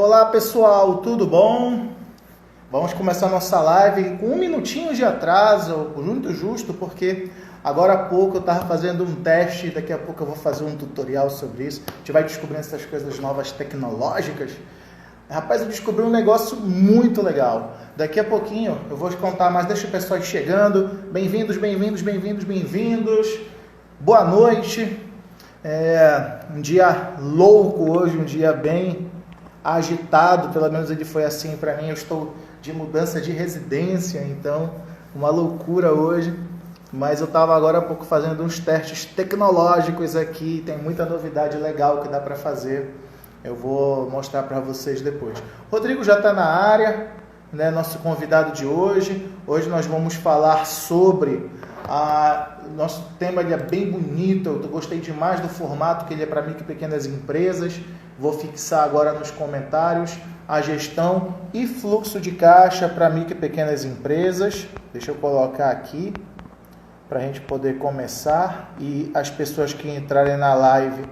Olá pessoal, tudo bom? Vamos começar nossa live com um minutinho de atraso, muito justo, porque agora há pouco eu estava fazendo um teste, daqui a pouco eu vou fazer um tutorial sobre isso. A gente vai descobrindo essas coisas novas tecnológicas. Rapaz, eu descobri um negócio muito legal. Daqui a pouquinho eu vou te contar mais, deixa o pessoal chegando. Bem-vindos, bem-vindos, bem-vindos, bem-vindos. Boa noite. Um dia louco hoje, um dia bem agitado, pelo menos ele foi assim para mim. Eu estou de mudança de residência, então uma loucura hoje, mas eu estava agora há pouco fazendo uns testes tecnológicos aqui, tem muita novidade legal que dá para fazer, eu vou mostrar para vocês depois. Rodrigo já está na área, né, nosso convidado de hoje. Hoje nós vamos falar sobre nosso tema. Ele é bem bonito, eu gostei demais do formato, que ele é para micro e pequenas empresas. Vou fixar agora nos comentários a gestão e fluxo de caixa para micro e pequenas empresas. Deixa eu colocar aqui para a gente poder começar e as pessoas que entrarem na live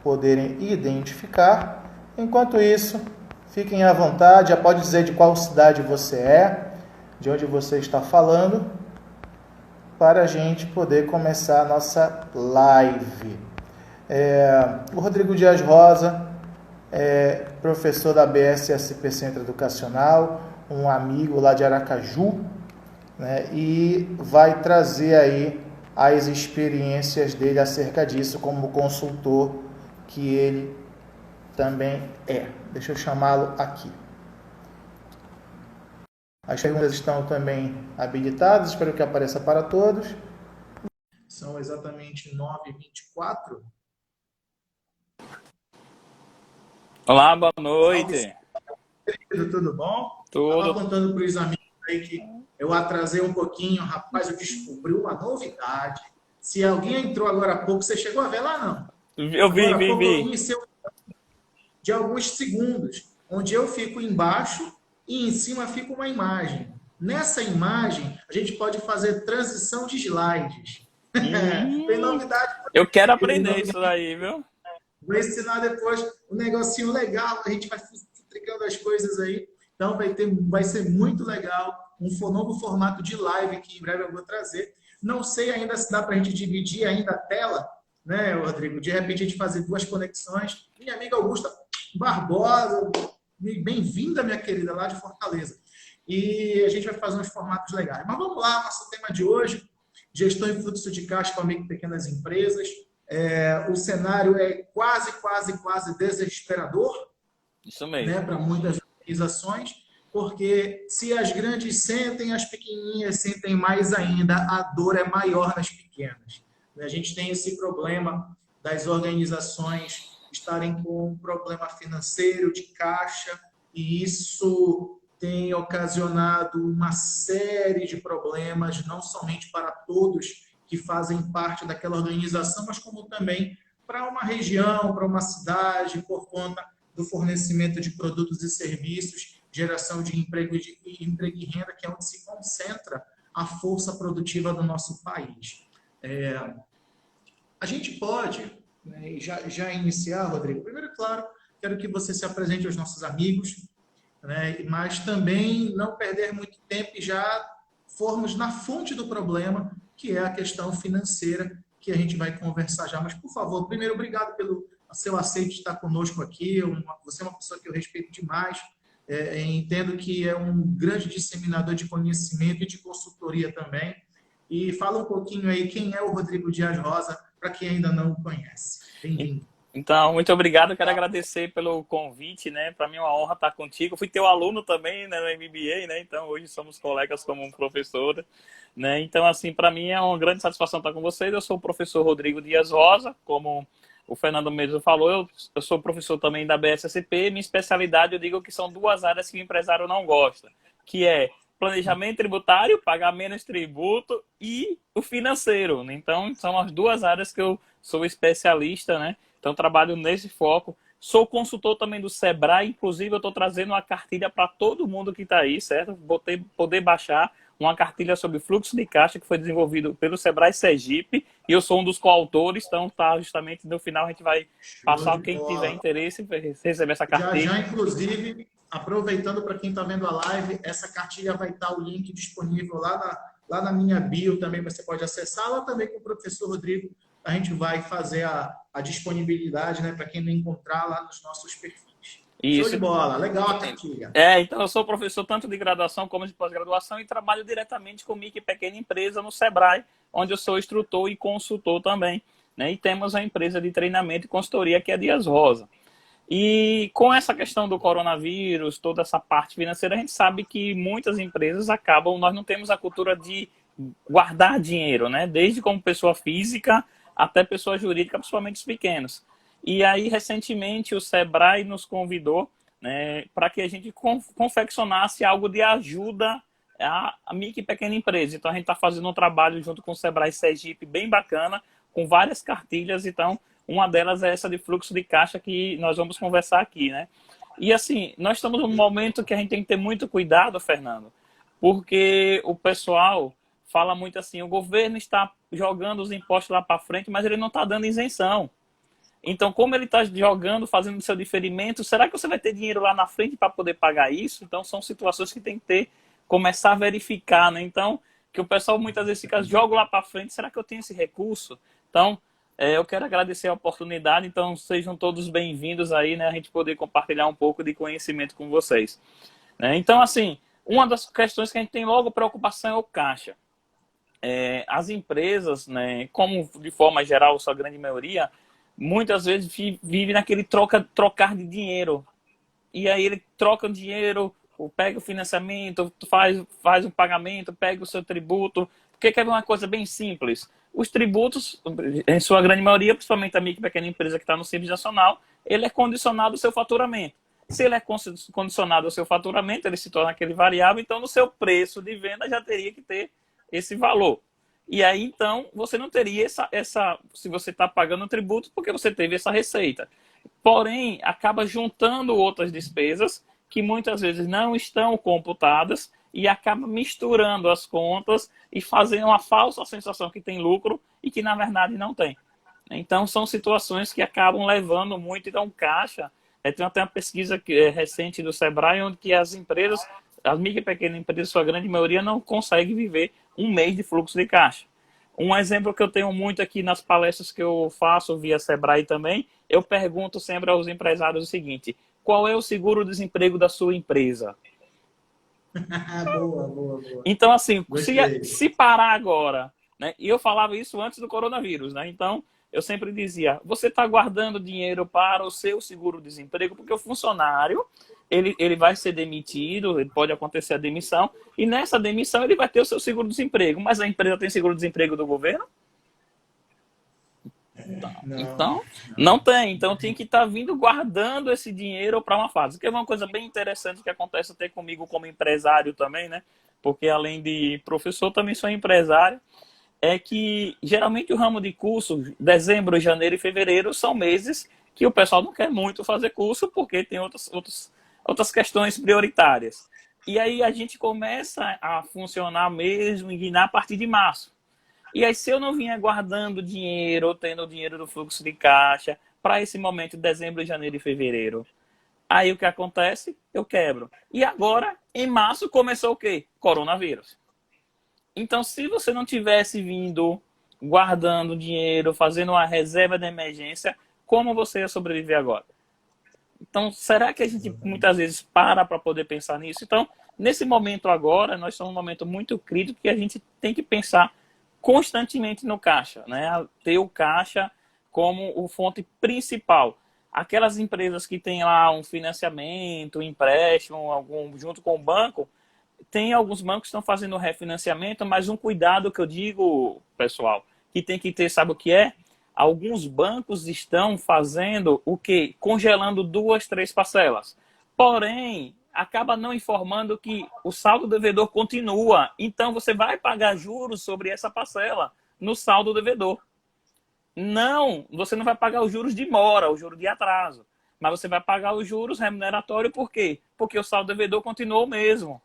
poderem identificar. Enquanto isso, fiquem à vontade, já pode dizer de qual cidade você é, de onde você está falando, para a gente poder começar a nossa live. O Rodrigo Dias Rosa é professor da BSSP Centro Educacional, um amigo lá de Aracaju, né, e vai trazer aí as experiências dele acerca disso como consultor que ele também é. Deixa eu chamá-lo aqui. As perguntas estão também habilitadas, espero que apareça para todos. São exatamente 9h24. Olá, boa noite. Tudo bom? Tudo. Estava contando para os amigos aí que eu atrasei um pouquinho. Rapaz, eu descobri uma novidade. Se alguém entrou agora há pouco, você chegou a ver lá, não? Eu vi. Eu iniciei de alguns segundos, onde eu fico embaixo e em cima fica uma imagem. Nessa imagem, a gente pode fazer transição de slides. Tem novidade. Eu quero aprender isso daí, viu? Vou ensinar depois um negocinho legal, a gente vai tricando as coisas aí. Então vai ser muito legal, um novo formato de live que em breve eu vou trazer. Não sei ainda se dá para a gente dividir ainda a tela, né, Rodrigo? De repente a gente fazer duas conexões. Minha amiga Augusta Barbosa, bem-vinda, minha querida, lá de Fortaleza. E a gente vai fazer uns formatos legais. Mas vamos lá, nosso tema de hoje, gestão e fluxo de caixa para micro e pequenas empresas. O cenário é quase desesperador. Isso mesmo. Né, para muitas organizações, porque se as grandes sentem, as pequenininhas sentem mais ainda, a dor é maior nas pequenas. A gente tem esse problema das organizações estarem com um problema financeiro de caixa, e isso tem ocasionado uma série de problemas, não somente para todos que fazem parte daquela organização, mas como também para uma região, para uma cidade, por conta do fornecimento de produtos e serviços, geração de emprego e renda, que é onde se concentra a força produtiva do nosso país. A gente pode, né, já iniciar, Rodrigo. Primeiro, claro, quero que você se apresente aos nossos amigos, né, mas também não perder muito tempo e já formos na fonte do problema, que é a questão financeira, que a gente vai conversar já. Mas, por favor, primeiro, obrigado pelo seu aceito de estar conosco aqui. Você é uma pessoa que eu respeito demais. Entendo que é um grande disseminador de conhecimento e de consultoria também. E fala um pouquinho aí quem é o Rodrigo Dias Rosa, para quem ainda não o conhece. Bem-vindo. Então, muito obrigado. Quero agradecer pelo convite, né? Para mim é uma honra estar contigo. Fui teu aluno também, né, no MBA, né? Então, hoje somos colegas como professora, né? Então, assim, para mim é uma grande satisfação estar com vocês. Eu sou o professor Rodrigo Dias Rosa, como o Fernando mesmo falou, eu sou professor também da BSSP. Minha especialidade, eu digo que são duas áreas que o empresário não gosta, que é planejamento tributário, pagar menos tributo, e o financeiro. Então, são as duas áreas que eu sou especialista, né? Então, trabalho nesse foco. Sou consultor também do Sebrae, inclusive eu estou trazendo uma cartilha para todo mundo que está aí, certo? Poder baixar uma cartilha sobre fluxo de caixa que foi desenvolvido pelo Sebrae Sergipe, e eu sou um dos coautores, então tá justamente no final a gente vai Show passar de quem tiver bola. interesse em receber essa Já cartilha. já, inclusive, aproveitando para quem está vendo a live, essa cartilha vai estar o link disponível lá na minha bio também, você pode acessar. Lá também com o professor Rodrigo, a gente vai fazer a disponibilidade, né, para quem não encontrar lá nos nossos perfis. Show Isso. de bola, legal a cartilha. Então eu sou professor tanto de graduação como de pós-graduação e trabalho diretamente com micro e pequena empresa no Sebrae, onde eu sou instrutor e consultor também, né? E temos a empresa de treinamento e consultoria que é a Dias Rosa. E com essa questão do coronavírus, toda essa parte financeira, a gente sabe que muitas empresas acabam, nós não temos a cultura de guardar dinheiro, né? Desde como pessoa física até pessoa jurídica, principalmente os pequenos. E aí, recentemente, o Sebrae nos convidou, né, para que a gente confeccionasse algo de ajuda à micro e pequena empresa. Então, a gente está fazendo um trabalho junto com o Sebrae Sergipe bem bacana, com várias cartilhas. Então, uma delas é essa de fluxo de caixa que nós vamos conversar aqui, né? E assim, nós estamos num momento que a gente tem que ter muito cuidado, Fernando, porque o pessoal fala muito assim, o governo está jogando os impostos lá para frente, mas ele não está dando isenção. Então, como ele está jogando, fazendo seu diferimento, será que você vai ter dinheiro lá na frente para poder pagar isso? Então, são situações que tem que ter, começar a verificar, né? Então, que o pessoal muitas vezes fica, joga lá para frente, será que eu tenho esse recurso? Então, eu quero agradecer a oportunidade, então sejam todos bem-vindos aí, né? A gente poder compartilhar um pouco de conhecimento com vocês. Né? Então, assim, uma das questões que a gente tem logo preocupação é o caixa. As empresas, né, como de forma geral, sua grande maioria, muitas vezes vive naquele trocar de dinheiro. E aí ele troca o dinheiro, pega o financiamento, faz um pagamento, pega o seu tributo. Porque quer ver uma coisa bem simples? Os tributos, em sua grande maioria, principalmente a micro e pequena empresa que está no Simples Nacional, ele é condicionado ao seu faturamento. Se ele é condicionado ao seu faturamento, ele se torna aquele variável, então no seu preço de venda já teria que ter esse valor. E aí, então, você não teria se você está pagando o tributo, porque você teve essa receita. Porém, acaba juntando outras despesas que muitas vezes não estão computadas e acaba misturando as contas e fazendo uma falsa sensação que tem lucro e que, na verdade, não tem. Então, são situações que acabam levando muito. Então, caixa, tem até uma pesquisa recente do Sebrae, onde que as empresas, as micro e pequenas empresas, sua grande maioria, não conseguem viver um mês de fluxo de caixa. Um exemplo que eu tenho muito aqui nas palestras que eu faço via Sebrae também, eu pergunto sempre aos empresários o seguinte: qual é o seguro-desemprego da sua empresa? Boa. Então, assim, Gostei. se parar agora, né? E eu falava isso antes do coronavírus, né? Então, eu sempre dizia, você está guardando dinheiro para o seu seguro-desemprego, porque o funcionário, ele vai ser demitido, pode acontecer a demissão, e nessa demissão ele vai ter o seu seguro-desemprego. Mas a empresa tem seguro-desemprego do governo? Então, não tem. Então, tem que estar vindo guardando esse dinheiro para uma fase. Que é uma coisa bem interessante que acontece até comigo como empresário também, né? Porque além de professor, também sou empresário. É que, geralmente, o ramo de curso, dezembro, janeiro e fevereiro, são meses que o pessoal não quer muito fazer curso porque tem outras questões prioritárias. E aí a gente começa a funcionar mesmo e a partir de março. E aí, se eu não vinha guardando dinheiro, ou tendo dinheiro do fluxo de caixa, para esse momento, de dezembro, janeiro e fevereiro, aí o que acontece? Eu quebro. E agora, em março, começou o quê? Coronavírus. Então, se você não tivesse vindo guardando dinheiro, fazendo uma reserva de emergência, como você ia sobreviver agora? Então, será que a gente muitas vezes para poder pensar nisso? Então, nesse momento agora, nós estamos num momento muito crítico que a gente tem que pensar constantemente no caixa, né? Ter o caixa como o fonte principal. Aquelas empresas que têm lá um financiamento, um empréstimo, junto com o banco, tem alguns bancos que estão fazendo refinanciamento, mas um cuidado que eu digo, pessoal, que tem que ter, sabe o que é? Alguns bancos estão fazendo o quê? Congelando 2, 3 parcelas. Porém, acaba não informando que o saldo devedor continua. Então, você vai pagar juros sobre essa parcela no saldo devedor. Não, você não vai pagar os juros de mora, o juro de atraso. Mas você vai pagar os juros remuneratórios por quê? Porque o saldo devedor continuou o mesmo.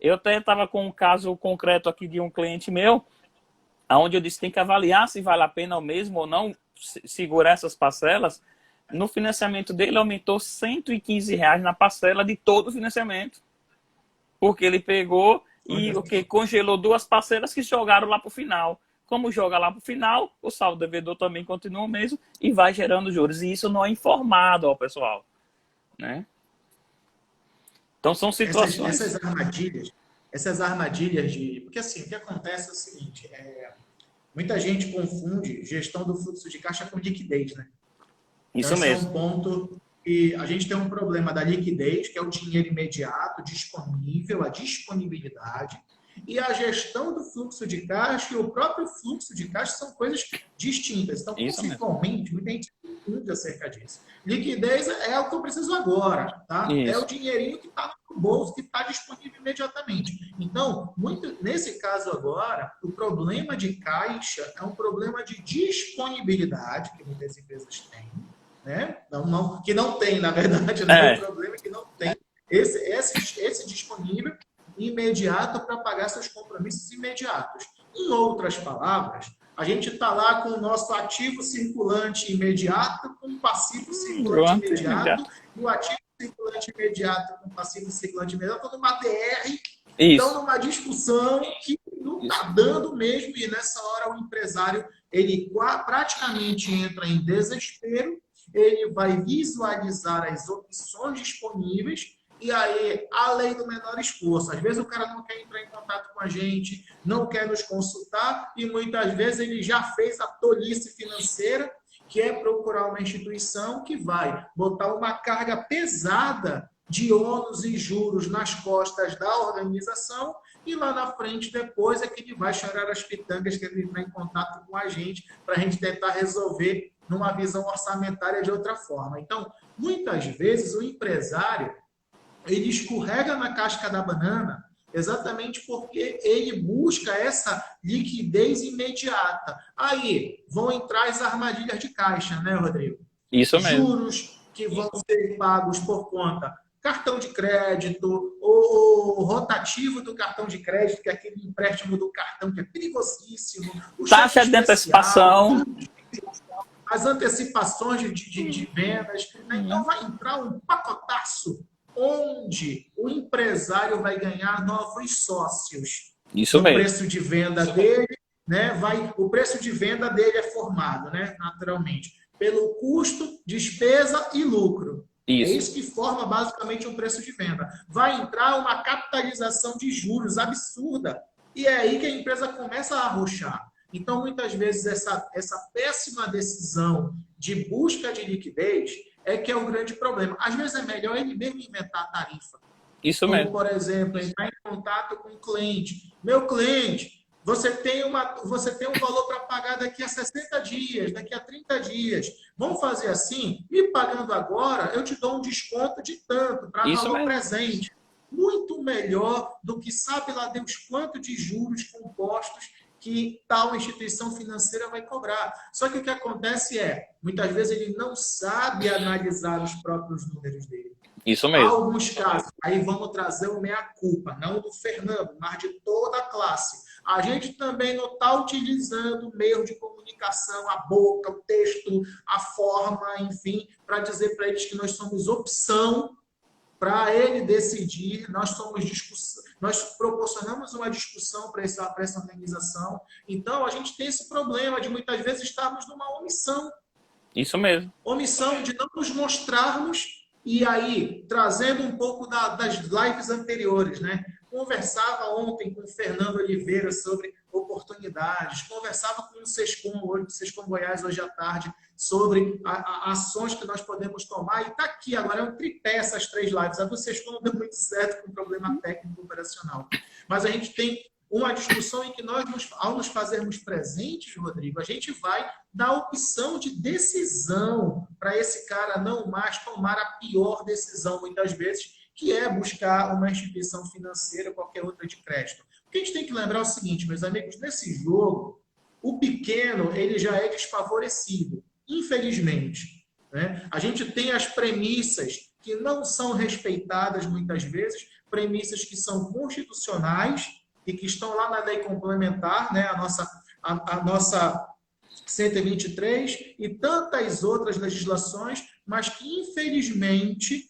Eu até estava com um caso concreto aqui de um cliente meu, onde eu disse que tem que avaliar se vale a pena mesmo ou não segurar essas parcelas. No financiamento dele aumentou R$ 115 na parcela de todo o financiamento. Porque ele pegou e congelou 2 parcelas que jogaram lá para o final. Como joga lá para o final, o saldo devedor também continua o mesmo e vai gerando juros. E isso não é informado ao pessoal, né? Então são situações... Essas armadilhas porque assim, o que acontece é o seguinte, muita gente confunde gestão do fluxo de caixa com liquidez, né? Então, Isso mesmo. É um ponto que a gente tem um problema da liquidez, que é o dinheiro imediato, disponível, a disponibilidade, e a gestão do fluxo de caixa e o próprio fluxo de caixa são coisas distintas. Então, conceitualmente, muita gente confunde acerca disso. Liquidez é o que eu preciso agora, tá? Isso. É o dinheirinho que está no bolso, que está disponível imediatamente. Então, nesse caso agora, o problema de caixa é um problema de disponibilidade, que muitas empresas têm, né? Que não tem, na verdade, né? O problema é que não tem esse disponível imediato para pagar seus compromissos imediatos. Em outras palavras, a gente está lá com o nosso ativo circulante imediato com o passivo circulante imediato e o ativo circulante imediato com o passivo circulante imediato numa DR, então numa discussão que não está dando mesmo, e nessa hora o empresário ele praticamente entra em desespero, ele vai visualizar as opções disponíveis. E aí, a lei do menor esforço. Às vezes o cara não quer entrar em contato com a gente, não quer nos consultar, e muitas vezes ele já fez a tolice financeira, que é procurar uma instituição que vai botar uma carga pesada de ônus e juros nas costas da organização, e lá na frente, depois, é que ele vai chorar as pitangas, que ele entrar em contato com a gente, para a gente tentar resolver numa visão orçamentária de outra forma. Então, muitas vezes, o empresário ele escorrega na casca da banana exatamente porque ele busca essa liquidez imediata. Aí vão entrar as armadilhas de caixa, né, Rodrigo? Isso mesmo. Juros que vão ser pagos por conta cartão de crédito, o rotativo do cartão de crédito, que é aquele empréstimo do cartão que é perigosíssimo. Taxa de antecipação. As antecipações de vendas. Então vai entrar um pacotaço onde o empresário vai ganhar novos sócios. Isso mesmo. O preço de venda dele, né, o preço de venda dele é formado, né, naturalmente, pelo custo, despesa e lucro. Isso. É isso que forma basicamente um preço de venda. Vai entrar uma capitalização de juros absurda. E é aí que a empresa começa a arrochar. Então, muitas vezes, essa péssima decisão de busca de liquidez é que é o grande problema. Às vezes é melhor ele mesmo inventar a tarifa. Isso mesmo. Como, por exemplo, entrar em contato com o cliente. Meu cliente, você tem um valor para pagar daqui a 60 dias, daqui a 30 dias. Vamos fazer assim? Me pagando agora, eu te dou um desconto de tanto para valor presente. Muito melhor do que sabe lá Deus quanto de juros compostos que tal instituição financeira vai cobrar. Só que o que acontece muitas vezes ele não sabe analisar os próprios números dele. Isso mesmo. Há alguns casos, aí vamos trazer o meia-culpa, não do Fernando, mas de toda a classe. A gente também não está utilizando o meio de comunicação, a boca, o texto, a forma, enfim, para dizer para eles que nós somos opção para ele decidir, nós proporcionamos uma discussão para essa organização. Então, a gente tem esse problema de muitas vezes estarmos numa omissão. Isso mesmo. Omissão de não nos mostrarmos, e aí, trazendo um pouco das lives anteriores, né? Conversava ontem com o Fernando Oliveira sobre oportunidades, conversava com o Sescom Goiás hoje à tarde, sobre ações que nós podemos tomar, e está aqui agora, é um tripé essas 3 lives. A do Sescom não deu muito certo com problema técnico operacional. Mas a gente tem uma discussão em que nós, ao nos fazermos presentes, Rodrigo, a gente vai dar opção de decisão para esse cara não mais tomar a pior decisão, muitas vezes, que é buscar uma instituição financeira ou qualquer outra de crédito. O que a gente tem que lembrar é o seguinte, meus amigos, nesse jogo, o pequeno ele já é desfavorecido, infelizmente, né? A gente tem as premissas que não são respeitadas muitas vezes premissas que são constitucionais e que estão lá na lei complementar, né? A nossa 123 e tantas outras legislações, mas que infelizmente,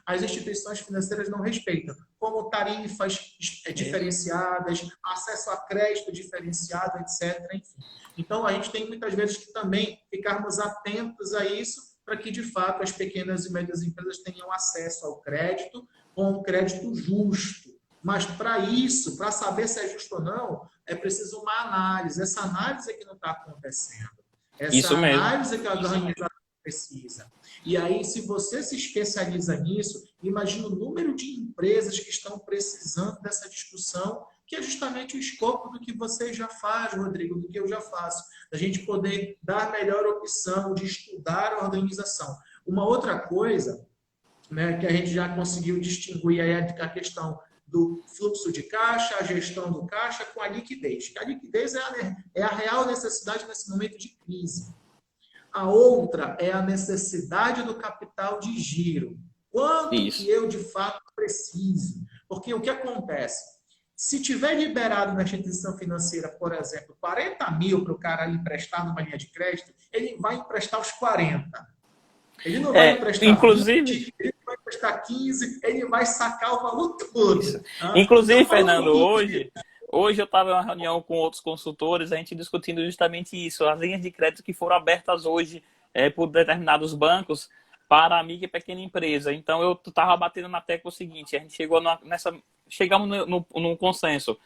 as instituições financeiras não respeitam, como tarifas diferenciadas, acesso a crédito diferenciado, etc. Enfim. Então, a gente tem muitas vezes que também ficarmos atentos a isso, para que, de fato, as pequenas e médias empresas tenham acesso ao crédito, com um crédito justo. Mas, para isso, para saber se é justo ou não, é preciso uma análise. Essa análise é que não está acontecendo. Essa análise é que a organização precisa. E aí, se você se especializa nisso, imagina o número de empresas que estão precisando dessa discussão, que é justamente o escopo do que você já faz, Rodrigo, do que eu já faço. A gente poder dar a melhor opção de estudar a organização. Uma outra coisa, né, que a gente já conseguiu distinguir aí a questão do fluxo de caixa, a gestão do caixa com a liquidez. A liquidez é a real necessidade nesse momento de crise. A outra é a necessidade do capital de giro. Quanto que eu, de fato, preciso? Porque o que acontece? Se tiver liberado na instituição financeira, por exemplo, 40 mil para o cara lhe emprestar numa linha de crédito, ele vai emprestar os 40. Ele não vai emprestar 20, ele vai emprestar 15, ele vai sacar o valor todo. Inclusive, então, Fernando, hoje eu estava em uma reunião com outros consultores, a gente discutindo justamente isso, as linhas de crédito que foram abertas hoje por determinados bancos para a micro e pequena empresa. Então, eu estava batendo na tecla o seguinte, a gente chegamos num consenso.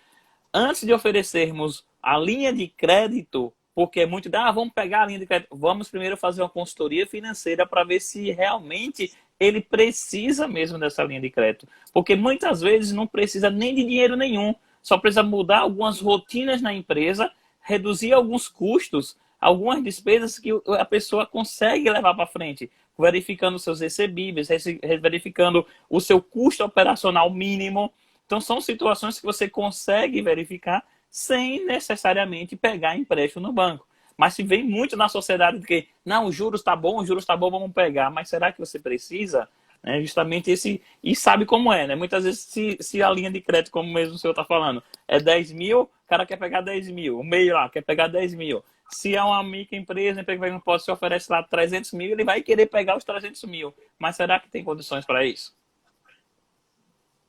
Antes de oferecermos a linha de crédito, porque é muito, vamos pegar a linha de crédito, vamos primeiro fazer uma consultoria financeira para ver se realmente ele precisa mesmo dessa linha de crédito. Porque muitas vezes não precisa nem de dinheiro nenhum, só precisa mudar algumas rotinas na empresa, reduzir alguns custos, algumas despesas que a pessoa consegue levar para frente, verificando seus recebíveis, verificando o seu custo operacional mínimo. Então, são situações que você consegue verificar sem necessariamente pegar empréstimo no banco. Mas se vem muito na sociedade de que, não, os juros tá bom, vamos pegar. Mas será que você precisa? Justamente esse... E sabe como é, né? Muitas vezes, se a linha de crédito, como mesmo o senhor está falando, é 10 mil, o cara quer pegar 10 mil. O meio lá quer pegar 10 mil. Se é uma microempresa, não pode se oferece lá 300 mil, ele vai querer pegar os 300 mil. Mas será que tem condições para isso?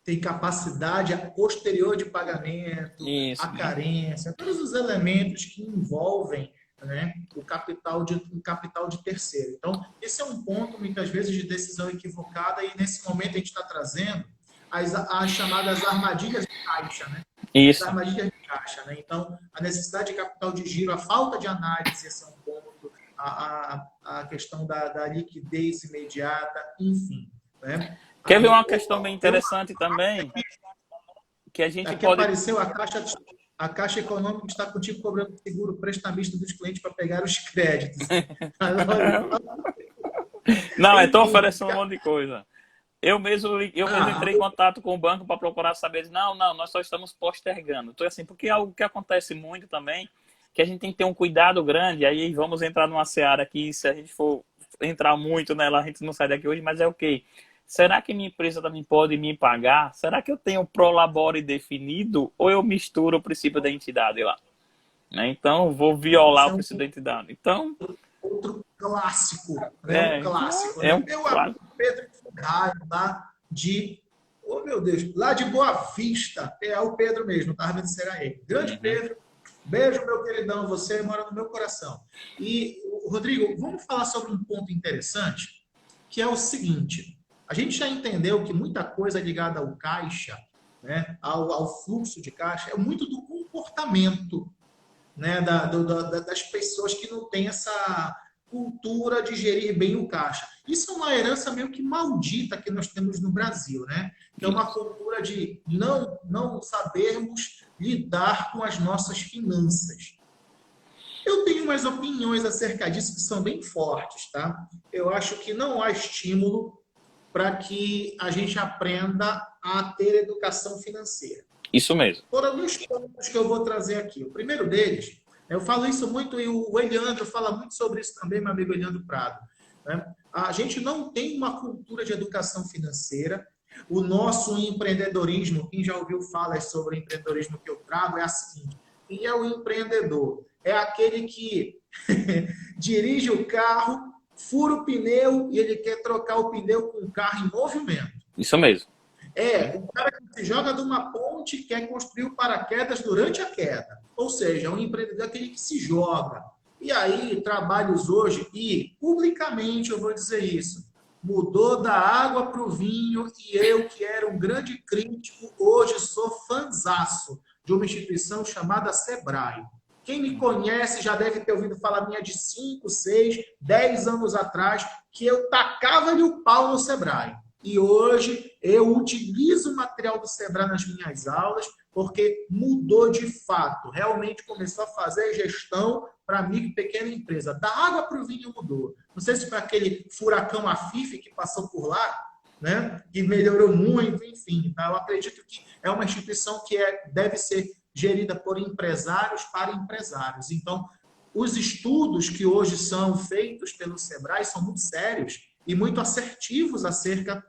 Tem capacidade posterior de pagamento, a carência, todos os elementos que envolvem, né, o capital de terceiro. Então, esse é um ponto, muitas vezes, de decisão equivocada e, nesse momento, a gente está trazendo as chamadas armadilhas de caixa, né? Isso. As armadilhas de caixa, né? Então, a necessidade de capital de giro, a falta de análise, esse é um ponto, a questão da liquidez imediata, enfim, né? Quer ver uma questão bem interessante também? Que a gente aqui pode... apareceu a Caixa Econômica está contigo cobrando seguro prestamista dos clientes para pegar os créditos. Não, estão oferecendo um monte de coisa. Eu mesmo entrei em contato com o banco para procurar saber. Não, nós só estamos postergando. Então, assim, porque é algo que acontece muito também, que a gente tem que ter um cuidado grande. Aí vamos entrar numa seara aqui, se a gente for entrar muito nela, a gente não sai daqui hoje, mas é ok. Será que minha empresa também pode me pagar? Será que eu tenho prolabore definido ou eu misturo o princípio da entidade lá? Então, vou violar o princípio da entidade. Então, outro clássico, né? Clássico. Meu amigo Pedro Furraio, lá de... Oh, meu Deus! Lá de Boa Vista. É o Pedro mesmo, tá? Vendo se era ele. Grande Pedro. Beijo, meu queridão. Você mora no meu coração. E, Rodrigo, vamos falar sobre um ponto interessante, que é o seguinte... A gente já entendeu que muita coisa ligada ao caixa, né, ao fluxo de caixa, é muito do comportamento, né, das pessoas que não têm essa cultura de gerir bem o caixa. Isso é uma herança meio que maldita que nós temos no Brasil, né? Que é uma cultura de não sabermos lidar com as nossas finanças. Eu tenho umas opiniões acerca disso que são bem fortes, tá? Eu acho que não há estímulo para que a gente aprenda a ter educação financeira. Isso mesmo. Foram alguns pontos que eu vou trazer aqui. O primeiro deles, eu falo isso muito, e o Eliandro fala muito sobre isso também, meu amigo Eliandro Prado, né? A gente não tem uma cultura de educação financeira O nosso empreendedorismo, quem já ouviu falar sobre o empreendedorismo que eu trago, é assim: quem é o empreendedor? É aquele que dirige o carro, fura o pneu e ele quer trocar o pneu com o carro em movimento. Isso mesmo. É o cara que se joga de uma ponte e quer construir o paraquedas durante a queda. Ou seja, é um empreendedor aquele que se joga. E aí, trabalhos hoje, e publicamente eu vou dizer isso, mudou da água para o vinho e eu, que era um grande crítico, hoje sou fanzaço de uma instituição chamada Sebrae. Quem me conhece já deve ter ouvido falar minha de 5, 6, 10 anos atrás, que eu tacava-lhe o pau no Sebrae. E hoje eu utilizo o material do Sebrae nas minhas aulas, porque mudou de fato. Realmente começou a fazer gestão para micro e pequena empresa. Da água para o vinho mudou. Não sei se foi aquele furacão Afif que passou por lá, né? Que melhorou muito, enfim. Tá? Eu acredito que é uma instituição que deve ser gerida por empresários para empresários. Então, os estudos que hoje são feitos pelo Sebrae são muito sérios e muito assertivos acerca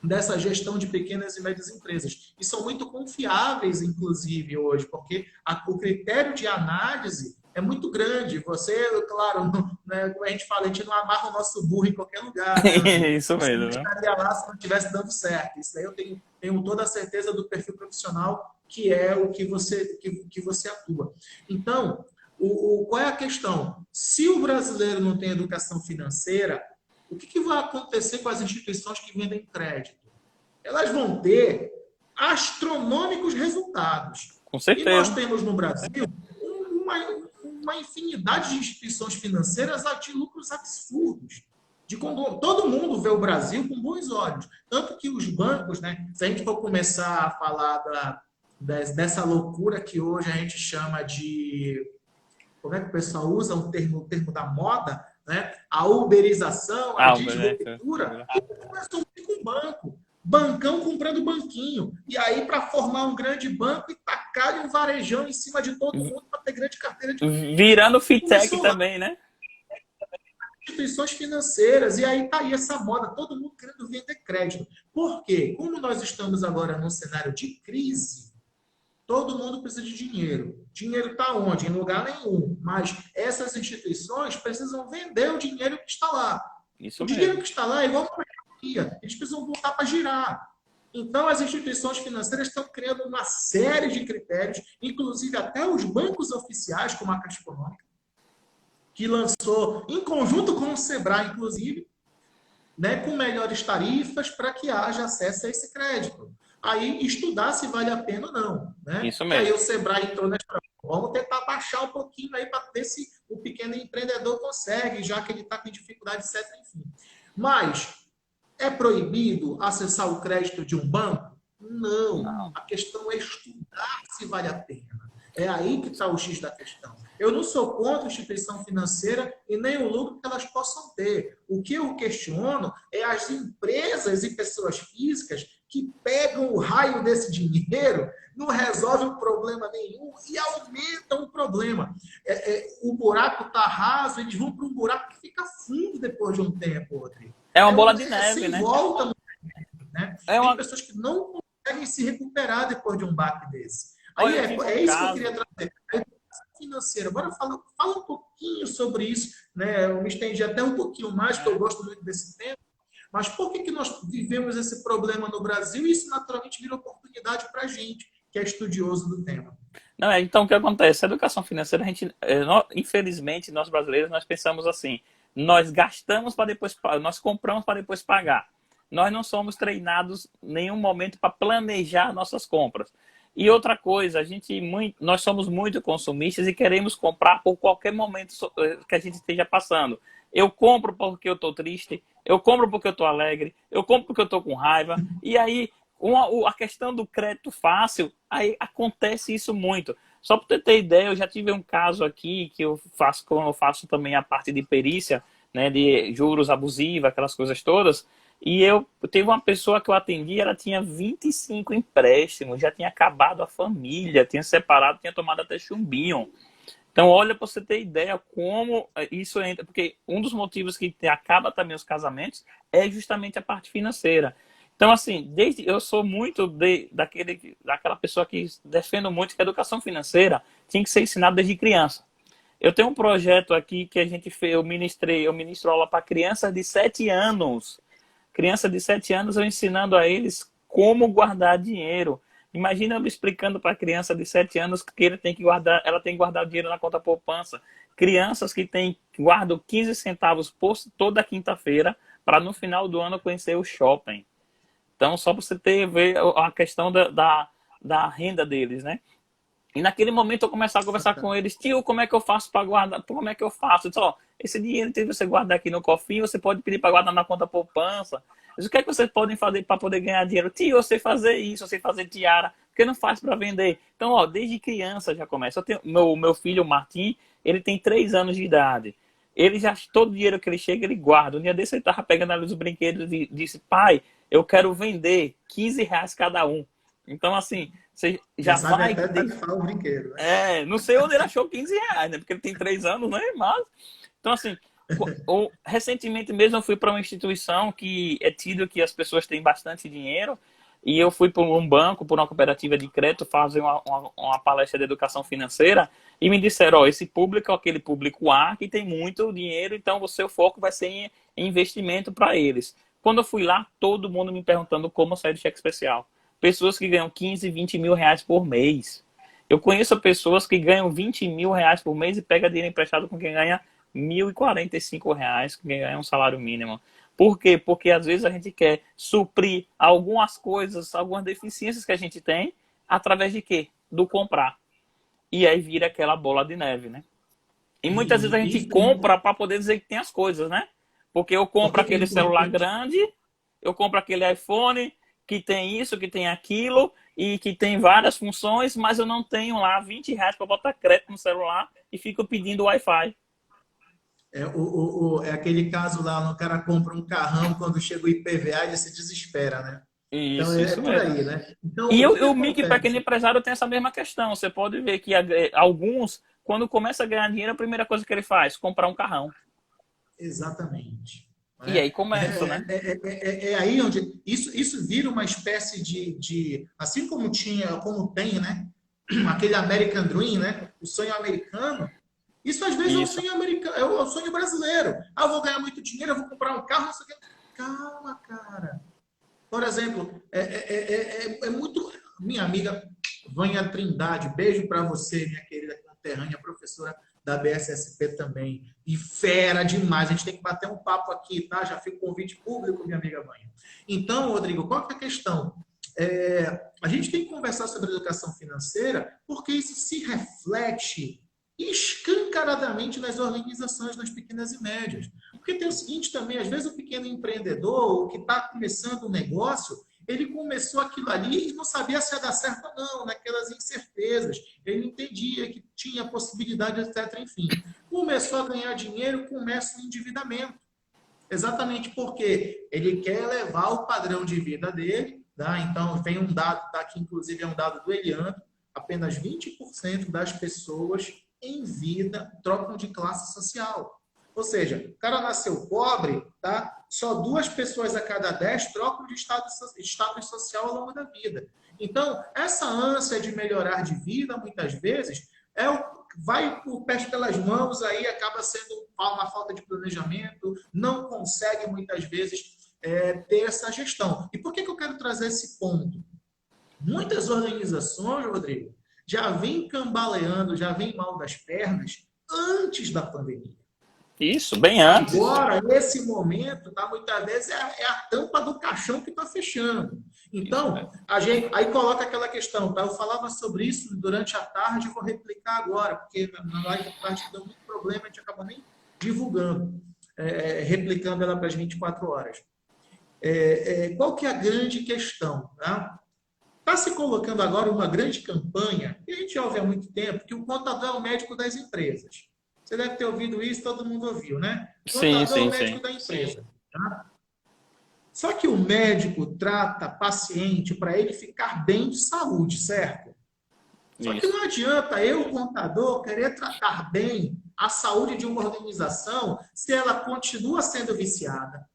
dessa gestão de pequenas e médias empresas. E são muito confiáveis, inclusive, hoje, porque o critério de análise é muito grande. Você, claro, né, como a gente fala, a gente não amarra o nosso burro em qualquer lugar. Né? Isso mesmo, não estaria lá se não estivesse dando certo. Isso aí eu tenho toda a certeza do perfil profissional que é o que você atua. Então, qual é a questão? Se o brasileiro não tem educação financeira, o que vai acontecer com as instituições que vendem crédito? Elas vão ter astronômicos resultados. com certeza. E nós temos no Brasil uma infinidade de instituições financeiras de lucros absurdos. Todo mundo vê o Brasil com bons olhos. Tanto que os bancos, né, se a gente for começar a falar dessa loucura que hoje a gente chama de... Como é que o pessoal usa o termo da moda? Né? A uberização, a disruptura, começou com o banco. Bancão comprando banquinho. E aí, para formar um grande banco e tacar um varejão em cima de todo mundo para ter grande carteira de... Virando fintech também, né? Instituições financeiras. E aí tá aí essa moda. Todo mundo querendo vender crédito. Por quê? Como nós estamos agora num cenário de crise, todo mundo precisa de dinheiro. Dinheiro está onde? Em lugar nenhum. Mas essas instituições precisam vender o dinheiro que está lá. Isso dinheiro que está lá é igual uma economia. Eles precisam voltar para girar. Então, as instituições financeiras estão criando uma série de critérios, inclusive até os bancos oficiais, como a Caixa Econômica, que lançou, em conjunto com o Sebrae, inclusive, né, com melhores tarifas para que haja acesso a esse crédito. Aí, estudar se vale a pena ou não. Né? Isso mesmo. E aí, o Sebrae entrou nessa... Vamos tentar baixar um pouquinho aí para ver se o pequeno empreendedor consegue, já que ele está com dificuldade, etc. Enfim. Mas, é proibido acessar o crédito de um banco? Não. A questão é estudar se vale a pena. É aí que está o X da questão. Eu não sou contra a instituição financeira e nem o lucro que elas possam ter. O que eu questiono é as empresas e pessoas físicas que pegam o raio desse dinheiro, não resolvem problema nenhum e aumentam o problema. O buraco está raso, eles vão para um buraco que fica fundo depois de um tempo, Rodrigo. É uma bola de neve, né? Volta no tempo, né? Tem pessoas que não conseguem se recuperar depois de um baque desse. Aí é isso que eu queria trazer. A educação financeira. Agora fala um pouquinho sobre isso, né? Eu me estendi até um pouquinho mais, porque eu gosto muito desse tema. Mas por que nós vivemos esse problema no Brasil? E isso naturalmente vira oportunidade para a gente, que é estudioso do tema. Não, então o que acontece? A educação financeira, infelizmente, nós brasileiros, nós pensamos assim, nós gastamos para depois, nós compramos para depois pagar. Nós não somos treinados em nenhum momento para planejar nossas compras. E outra coisa, nós somos muito consumistas e queremos comprar por qualquer momento que a gente esteja passando. Eu compro porque eu estou triste, eu compro porque eu estou alegre, eu compro porque eu estou com raiva. E aí, a questão do crédito fácil, aí acontece isso muito. Só para você ter ideia, eu já tive um caso aqui que como eu faço também a parte de perícia, né, de juros abusivos, aquelas coisas todas. E teve uma pessoa que eu atendi, ela tinha 25 empréstimos, já tinha acabado a família, tinha separado, tinha tomado até chumbinho. Então, olha, para você ter ideia como isso entra, porque um dos motivos que acaba também os casamentos é justamente a parte financeira. Então, assim, eu sou muito daquela pessoa que defendo muito que a educação financeira tinha que ser ensinada desde criança. Eu tenho um projeto aqui que a gente fez, eu ministro aula para crianças de 7 anos. Criança de 7 anos, eu ensinando a eles como guardar dinheiro. Imagina eu explicando para a criança de 7 anos que ela tem que guardar dinheiro na conta poupança. Crianças que guardam 15 centavos toda quinta-feira para no final do ano conhecer o shopping. Então, só para você ver a questão da renda deles, né? E naquele momento eu começar a conversar com eles, tio, como é que eu faço para guardar? Como é que eu faço? Eu disse, ó, esse dinheiro que você guardar aqui no cofrinho, você pode pedir para guardar na conta poupança. Mas o que é que vocês podem fazer para poder ganhar dinheiro? Tio, eu sei fazer isso, eu sei fazer tiara, porque não faz para vender. Então, ó, desde criança já começa. Eu tenho, meu filho, o Martim, ele tem 3 anos de idade. Ele já, todo dinheiro que ele chega, ele guarda. Um dia desse ele estava pegando ali os brinquedos e disse, pai, eu quero vender 15 reais cada um. Então, assim, você já vai... até tarifar o brinquedo, né? não sei onde ele achou 15 reais, né? Porque ele tem 3 anos, né? Mas, então, assim, recentemente mesmo eu fui para uma instituição que é tido que as pessoas têm bastante dinheiro e eu fui para um banco, por uma cooperativa de crédito, fazer uma palestra de educação financeira e me disseram, ó, esse público é aquele público A que tem muito dinheiro, então o seu foco vai ser em investimento para eles. Quando eu fui lá, todo mundo me perguntando como sair do cheque especial. Pessoas que ganham 15, 20 mil reais por mês. Eu conheço pessoas que ganham 20 mil reais por mês e pegam dinheiro emprestado com quem ganha 1.045 reais, com quem ganha um salário mínimo. Por quê? Porque às vezes a gente quer suprir algumas coisas, algumas deficiências que a gente tem, através de quê? Do comprar. E aí vira aquela bola de neve, né? E muitas vezes a gente compra para poder dizer que tem as coisas, né? Porque eu compro aquele celular grande, eu compro aquele iPhone que tem isso, que tem aquilo, e que tem várias funções, mas eu não tenho lá 20 reais para botar crédito no celular e fico pedindo Wi-Fi. É aquele caso lá, o cara compra um carrão, quando chega o IPVA, ele se desespera, né? Então Isso por mesmo. aí, né? Então, E o que que o micro e pequeno acontece? empresário tem essa mesma questão. Você pode ver que alguns, quando começa a ganhar dinheiro, a primeira coisa que ele faz, comprar um carrão. Exatamente. E Né? aí começa, né? É aí onde isso vira uma espécie assim como como tem, né? Aquele American Dream, né? O sonho americano. Isso às vezes é o Isso. sonho americano, é o sonho brasileiro. Ah, eu vou ganhar muito dinheiro, eu vou comprar um carro, não sei o quê. Calma, cara. Por exemplo, é muito. Minha amiga Vânia Trindade, beijo para você, minha querida conterrânea, professora da BSSP também. E fera demais. A gente tem que bater um papo aqui, tá? Já fica o convite público, minha amiga Vânia. Então, Rodrigo, qual que é a questão? A gente tem que conversar sobre educação financeira porque isso se reflete escancaradamente nas organizações, nas pequenas e médias. Porque tem o seguinte também, às vezes o pequeno empreendedor, o que está começando um negócio, ele começou aquilo ali e não sabia se ia dar certo ou não, naquelas incertezas. Ele entendia que tinha possibilidade, etc. Enfim, começou a ganhar dinheiro, começa o endividamento. Exatamente porque ele quer elevar o padrão de vida dele. Tá? Então, vem um dado, tá aqui inclusive é um dado do Eliandro, apenas 20% das pessoas em vida trocam de classe social. Ou seja, o cara nasceu pobre, tá? Só 2 pessoas a cada 10 trocam de status social ao longo da vida. Então, essa ânsia de melhorar de vida, muitas vezes, vai o pé pelas mãos, aí acaba sendo uma falta de planejamento, não consegue, muitas vezes, ter essa gestão. E por que eu quero trazer esse ponto? Muitas organizações, Rodrigo, já vem cambaleando, já vem mal das pernas antes da pandemia. Isso, bem antes. Agora, nesse momento, tá, muitas vezes é a tampa do caixão que está fechando. Então, a gente aí coloca aquela questão, tá? Eu falava sobre isso durante a tarde, vou replicar agora, porque na live da tarde deu muito problema, a gente acabou nem divulgando, replicando ela para as 24 horas. Qual que é a grande questão? Tá? Está se colocando agora uma grande campanha, que a gente ouve há muito tempo, que o contador é o médico das empresas. Você deve ter ouvido isso, todo mundo ouviu, né? O contador é o médico da empresa. Tá? Só que o médico trata paciente para ele ficar bem de saúde, certo? Só que não adianta eu, contador, querer tratar bem a saúde de uma organização se ela continua sendo viciada,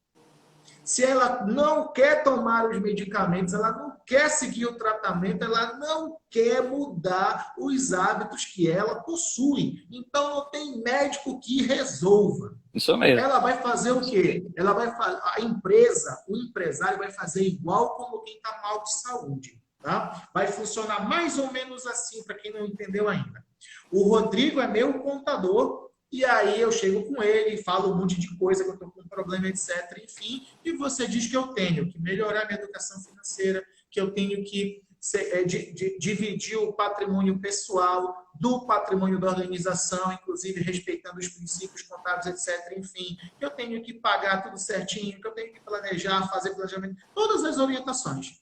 Se ela não quer tomar os medicamentos, ela não quer seguir o tratamento, ela não quer mudar os hábitos que ela possui. Então, não tem médico que resolva. Isso mesmo. Ela vai fazer o quê? Ela vai a empresa, o empresário vai fazer igual como quem está mal de saúde. Tá? Vai funcionar mais ou menos assim, para quem não entendeu ainda. O Rodrigo é meu contador, e aí eu chego com ele, falo um monte de coisa que eu estou com problema, etc. Enfim, e você diz que eu tenho que melhorar minha educação financeira, que eu tenho que dividir o patrimônio pessoal do patrimônio da organização, inclusive respeitando os princípios contábeis, etc. Enfim, que eu tenho que pagar tudo certinho, que eu tenho que planejar, fazer planejamento, todas as orientações.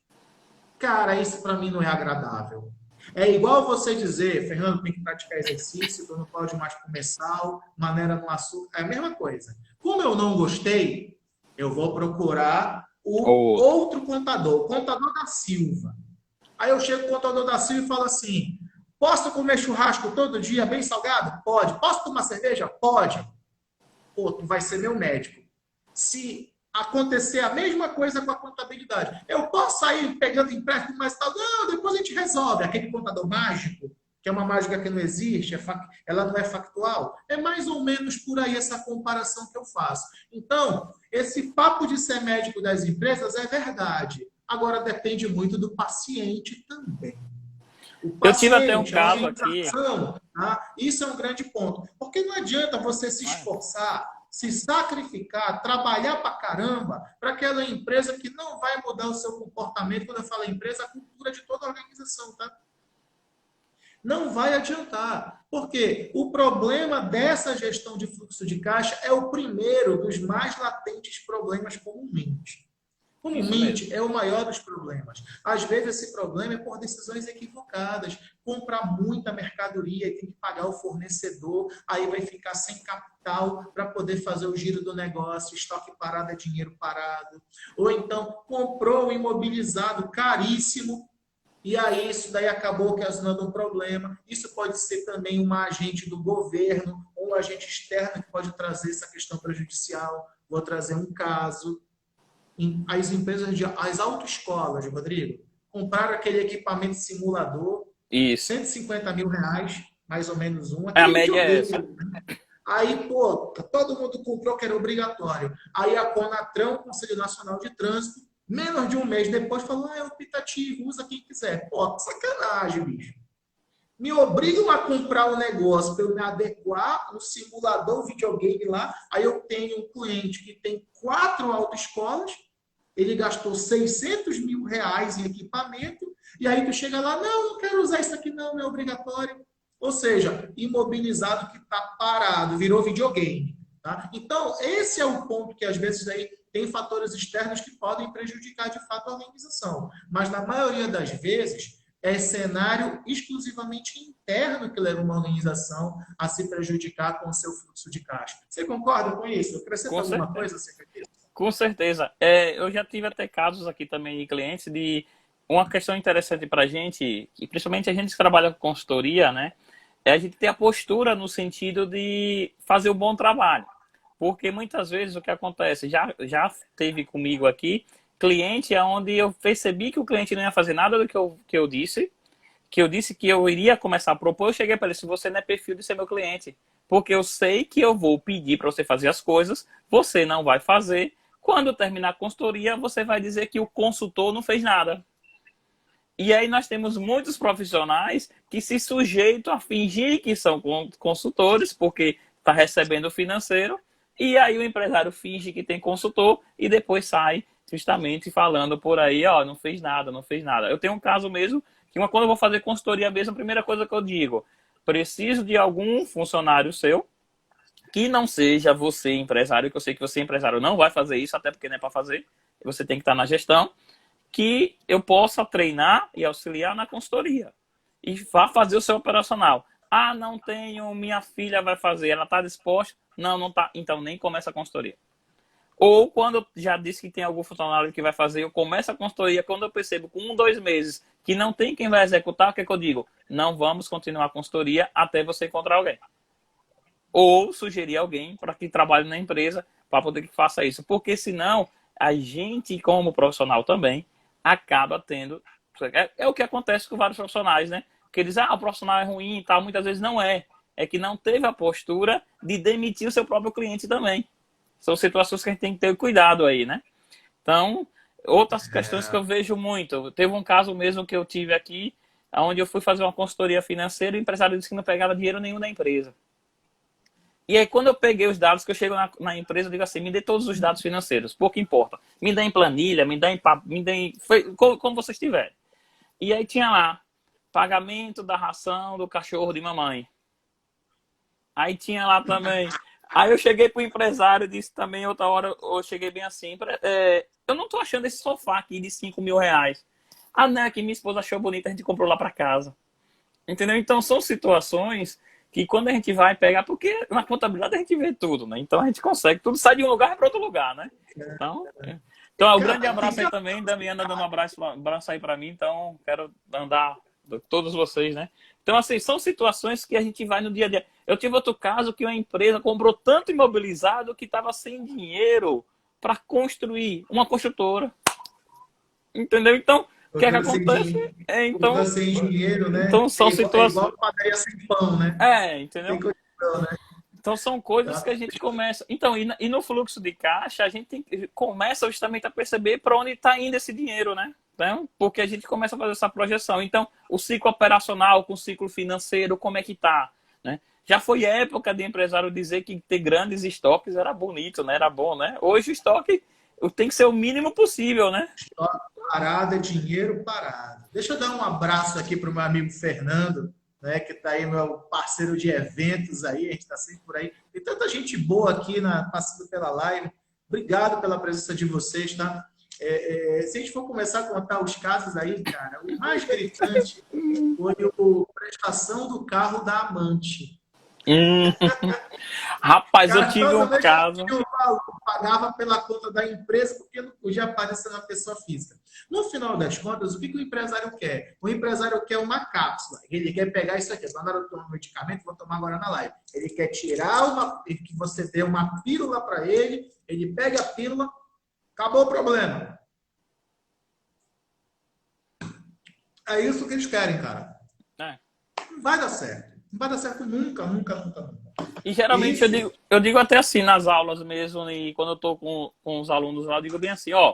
Cara, isso para mim não é agradável. É igual você dizer, Fernando, tem que praticar exercício, tu não pode mais comer sal, maneira no açúcar. É a mesma coisa. Como eu não gostei, eu vou procurar o outro contador, o contador da Silva. Aí eu chego com o contador da Silva e falo assim, posso comer churrasco todo dia, bem salgado? Pode. Posso tomar cerveja? Pode. Pô, tu vai ser meu médico. Se acontecer a mesma coisa com a contabilidade. Eu posso sair pegando empréstimo mais tal? Não, depois a gente resolve. Aquele contador mágico, que é uma mágica que não existe, ela não é factual. É mais ou menos por aí essa comparação que eu faço. Então, esse papo de ser médico das empresas é verdade. Agora depende muito do paciente também. O paciente, eu tive até um caso aqui. Tá? Isso é um grande ponto. Porque não adianta você se esforçar, se sacrificar, trabalhar pra caramba para aquela empresa que não vai mudar o seu comportamento. Quando eu falo empresa, a cultura de toda a organização, tá? Não vai adiantar. Porque o problema dessa gestão de fluxo de caixa é o primeiro dos mais latentes problemas comumente. Comumente é o maior dos problemas. Às vezes esse problema é por decisões equivocadas. Comprar muita mercadoria e tem que pagar o fornecedor, aí vai ficar sem capital para poder fazer o giro do negócio, estoque parado é dinheiro parado. Ou então comprou um imobilizado caríssimo e aí isso daí acabou ocasionando um problema. Isso pode ser também um agente do governo ou um agente externo que pode trazer essa questão prejudicial. Vou trazer um caso. As empresas, as autoescolas, Rodrigo, compraram aquele equipamento simulador, Isso. 150 mil reais, mais ou menos um. A média é essa. Aí, pô, todo mundo comprou que era obrigatório. Aí a Conatran, o Conselho Nacional de Trânsito, menos de um mês depois, falou, é optativo, usa quem quiser. Pô, sacanagem, bicho. Me obrigam a comprar um negócio para eu me adequar, um simulador, um videogame lá. Aí eu tenho um cliente que tem 4 autoescolas, ele gastou 600 mil reais em equipamento, e aí tu chega lá, não quero usar isso aqui não é obrigatório. Ou seja, imobilizado que está parado, virou videogame. Tá? Então, esse é o ponto que às vezes aí tem fatores externos que podem prejudicar de fato a organização. Mas na maioria das vezes, é cenário exclusivamente interno que leva uma organização a se prejudicar com o seu fluxo de caixa. Você concorda com isso? Acrescenta alguma coisa acerca disso? Com certeza. Eu já tive até casos aqui também de clientes de uma questão interessante para a gente, e principalmente a gente que trabalha com consultoria, né? É a gente ter a postura no sentido de fazer um bom trabalho. Porque muitas vezes o que acontece, já teve comigo aqui, cliente onde eu percebi que o cliente não ia fazer nada do que eu disse que eu iria começar a propor, eu cheguei para ele, se você não é perfil de ser meu cliente, porque eu sei que eu vou pedir para você fazer as coisas, você não vai fazer, quando terminar a consultoria, você vai dizer que o consultor não fez nada. E aí nós temos muitos profissionais que se sujeitam a fingir que são consultores, porque está recebendo o financeiro, e aí o empresário finge que tem consultor e depois sai justamente falando por aí, ó, não fez nada, não fez nada. Eu tenho um caso mesmo, que quando eu vou fazer consultoria mesmo, a primeira coisa que eu digo, preciso de algum funcionário seu, que não seja você empresário, que eu sei que você empresário não vai fazer isso, até porque não é para fazer, você tem que estar na gestão, que eu possa treinar e auxiliar na consultoria. E vá fazer o seu operacional. Ah, não tenho, minha filha vai fazer, ela está disposta? Não, não está. Então nem começa a consultoria. Ou quando eu já disse que tem algum funcionário que vai fazer, eu começo a consultoria, quando eu percebo com 1, 2 meses que não tem quem vai executar, o que é que eu digo? Não vamos continuar a consultoria até você encontrar alguém. Ou sugerir alguém para que trabalhe na empresa para poder que faça isso. Porque senão a gente, como profissional também, acaba tendo... É o que acontece com vários profissionais, né? Que eles o profissional é ruim e tal, muitas vezes não é. É que não teve a postura de demitir o seu próprio cliente também. São situações que a gente tem que ter cuidado aí, né? Então, outras questões que eu vejo muito. Teve um caso mesmo que eu tive aqui, onde eu fui fazer uma consultoria financeira e o empresário disse que não pegava dinheiro nenhum da empresa. E aí, quando eu peguei os dados, que eu chego na empresa, eu digo assim, me dê todos os dados financeiros, pouco importa. Me dê em planilha, me dê como vocês tiverem. E aí tinha lá, pagamento da ração do cachorro de mamãe. Aí tinha lá também... Aí eu cheguei pro empresário e disse também, outra hora, eu cheguei bem assim, eu não tô achando esse sofá aqui de 5 mil reais. Ah, não, é que minha esposa achou bonita, a gente comprou lá para casa. Entendeu? Então são situações que quando a gente vai pegar, porque na contabilidade a gente vê tudo, né? Então a gente consegue, tudo sai de um lugar para outro lugar, né? Então um grande abraço aí também, Damiana dando um abraço aí para mim, então quero andar todos vocês, né? Então, assim, são situações que a gente vai no dia a dia. Eu tive outro caso que uma empresa comprou tanto imobilizado que estava sem dinheiro para construir uma construtora. Entendeu? Então, o que é que acontece? Então, você engenheiro, né? Então, são situações... igual padaria sem pão, né? Entendeu? Né? Então, são coisas que a gente começa... Então, e no fluxo de caixa, a gente começa justamente a perceber para onde está indo esse dinheiro, né? Então, porque a gente começa a fazer essa projeção. Então, o ciclo operacional com o ciclo financeiro, como é que está? Né? Já foi época de empresário dizer que ter grandes estoques era bonito, né? Era bom, né? Hoje o estoque tem que ser o mínimo possível, né? Estoque parado é dinheiro parado. Deixa eu dar um abraço aqui para o meu amigo Fernando, né, que está aí, meu parceiro de eventos aí, a gente está sempre por aí. Tem tanta gente boa aqui passando pela live. Obrigado pela presença de vocês, tá? Se a gente for começar a contar os casos aí, cara, o mais gritante foi a prestação do carro da amante. Rapaz, cara, eu tive um caso. Eu pagava pela conta da empresa porque não podia aparecer na pessoa física. No final das contas, o que o empresário quer? O empresário quer uma cápsula. Ele quer pegar isso aqui. Mandaram eu tomar um medicamento, vou tomar agora na live. Ele quer tirar que você dê uma pílula para ele, ele pega a pílula, acabou o problema. É isso que eles querem, cara. Não vai dar certo. Não vai dar certo nunca, nunca, nunca, nunca. E geralmente eu digo até assim nas aulas mesmo, e quando eu estou com os alunos lá, eu digo bem assim, ó,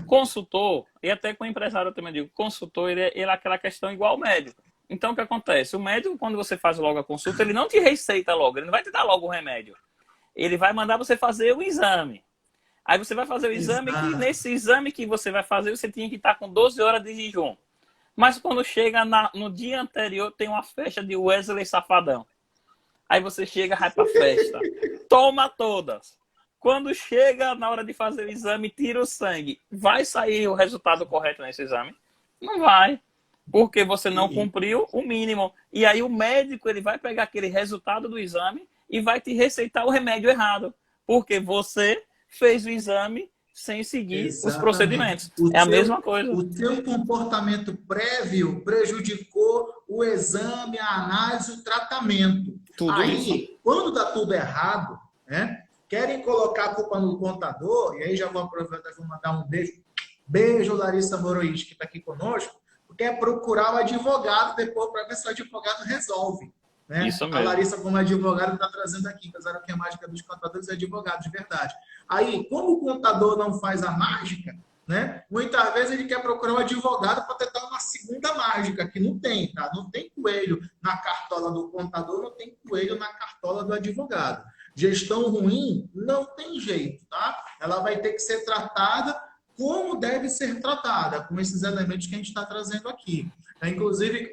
consultor, e até com o empresário eu também digo, consultor, ele é aquela questão igual ao médico. Então o que acontece? O médico, quando você faz logo a consulta, ele não te receita logo, ele não vai te dar logo o remédio. Ele vai mandar você fazer o exame. Aí você vai fazer o exame, que nesse exame que você vai fazer, você tinha que estar com 12 horas de jejum. Mas quando chega no dia anterior, tem uma festa de Wesley Safadão. Aí você chega, vai pra festa. Toma todas. Quando chega na hora de fazer o exame, tira o sangue. Vai sair o resultado correto nesse exame? Não vai. Porque você não cumpriu o mínimo. E aí o médico ele vai pegar aquele resultado do exame e vai te receitar o remédio errado. Porque você fez o exame sem seguir os procedimentos. A mesma coisa. O teu comportamento prévio prejudicou o exame, a análise, o tratamento. Tudo aí, isso. Quando dá tudo errado, né, querem colocar a culpa no contador, e aí já vou aproveitar e vou mandar um beijo. Beijo, Larissa Moroís, que está aqui conosco, porque é procurar o advogado depois para ver se o advogado resolve. Né? Isso mesmo. A Larissa, como advogada, está trazendo aqui, apesar que a mágica dos contadores é advogado, de verdade. Aí, como o contador não faz a mágica, né? Muitas vezes ele quer procurar um advogado para tentar uma segunda mágica, que não tem, tá? Não tem coelho na cartola do contador, não tem coelho na cartola do advogado. Gestão ruim não tem jeito, tá? Ela vai ter que ser tratada como deve ser tratada, com esses elementos que a gente está trazendo aqui. Inclusive,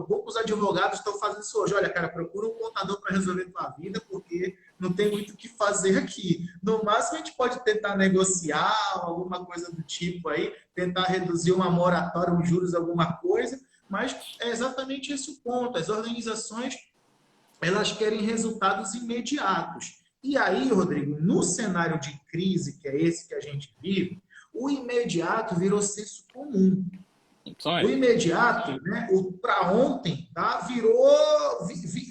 poucos advogados estão fazendo isso hoje. Olha, cara, procura um contador para resolver tua vida, porque não tem muito o que fazer aqui. No máximo, a gente pode tentar negociar alguma coisa do tipo aí, tentar reduzir uma moratória, um juros, alguma coisa, mas é exatamente esse o ponto. As organizações, elas querem resultados imediatos. E aí, Rodrigo, no cenário de crise, que é esse que a gente vive, o imediato virou senso comum. O imediato, né, o para ontem, tá,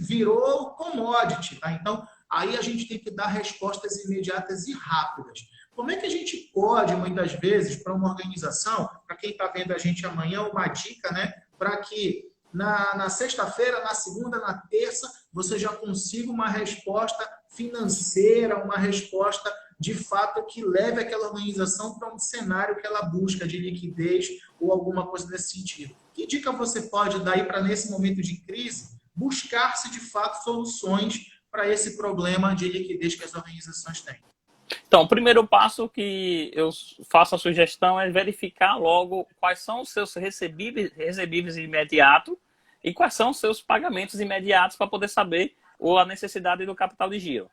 virou commodity. Tá? Então, aí a gente tem que dar respostas imediatas e rápidas. Como é que a gente pode, muitas vezes, para uma organização, para quem está vendo a gente amanhã, uma dica, né? Para que na sexta-feira, na segunda, na terça, você já consiga uma resposta financeira, uma resposta de fato que leve aquela organização para um cenário que ela busca de liquidez ou alguma coisa nesse sentido. Que dica você pode dar aí para, nesse momento de crise, buscar-se de fato soluções para esse problema de liquidez que as organizações têm? Então, o primeiro passo que eu faço a sugestão é verificar logo quais são os seus recebíveis imediatos e quais são os seus pagamentos imediatos para poder saber a necessidade do capital de giro.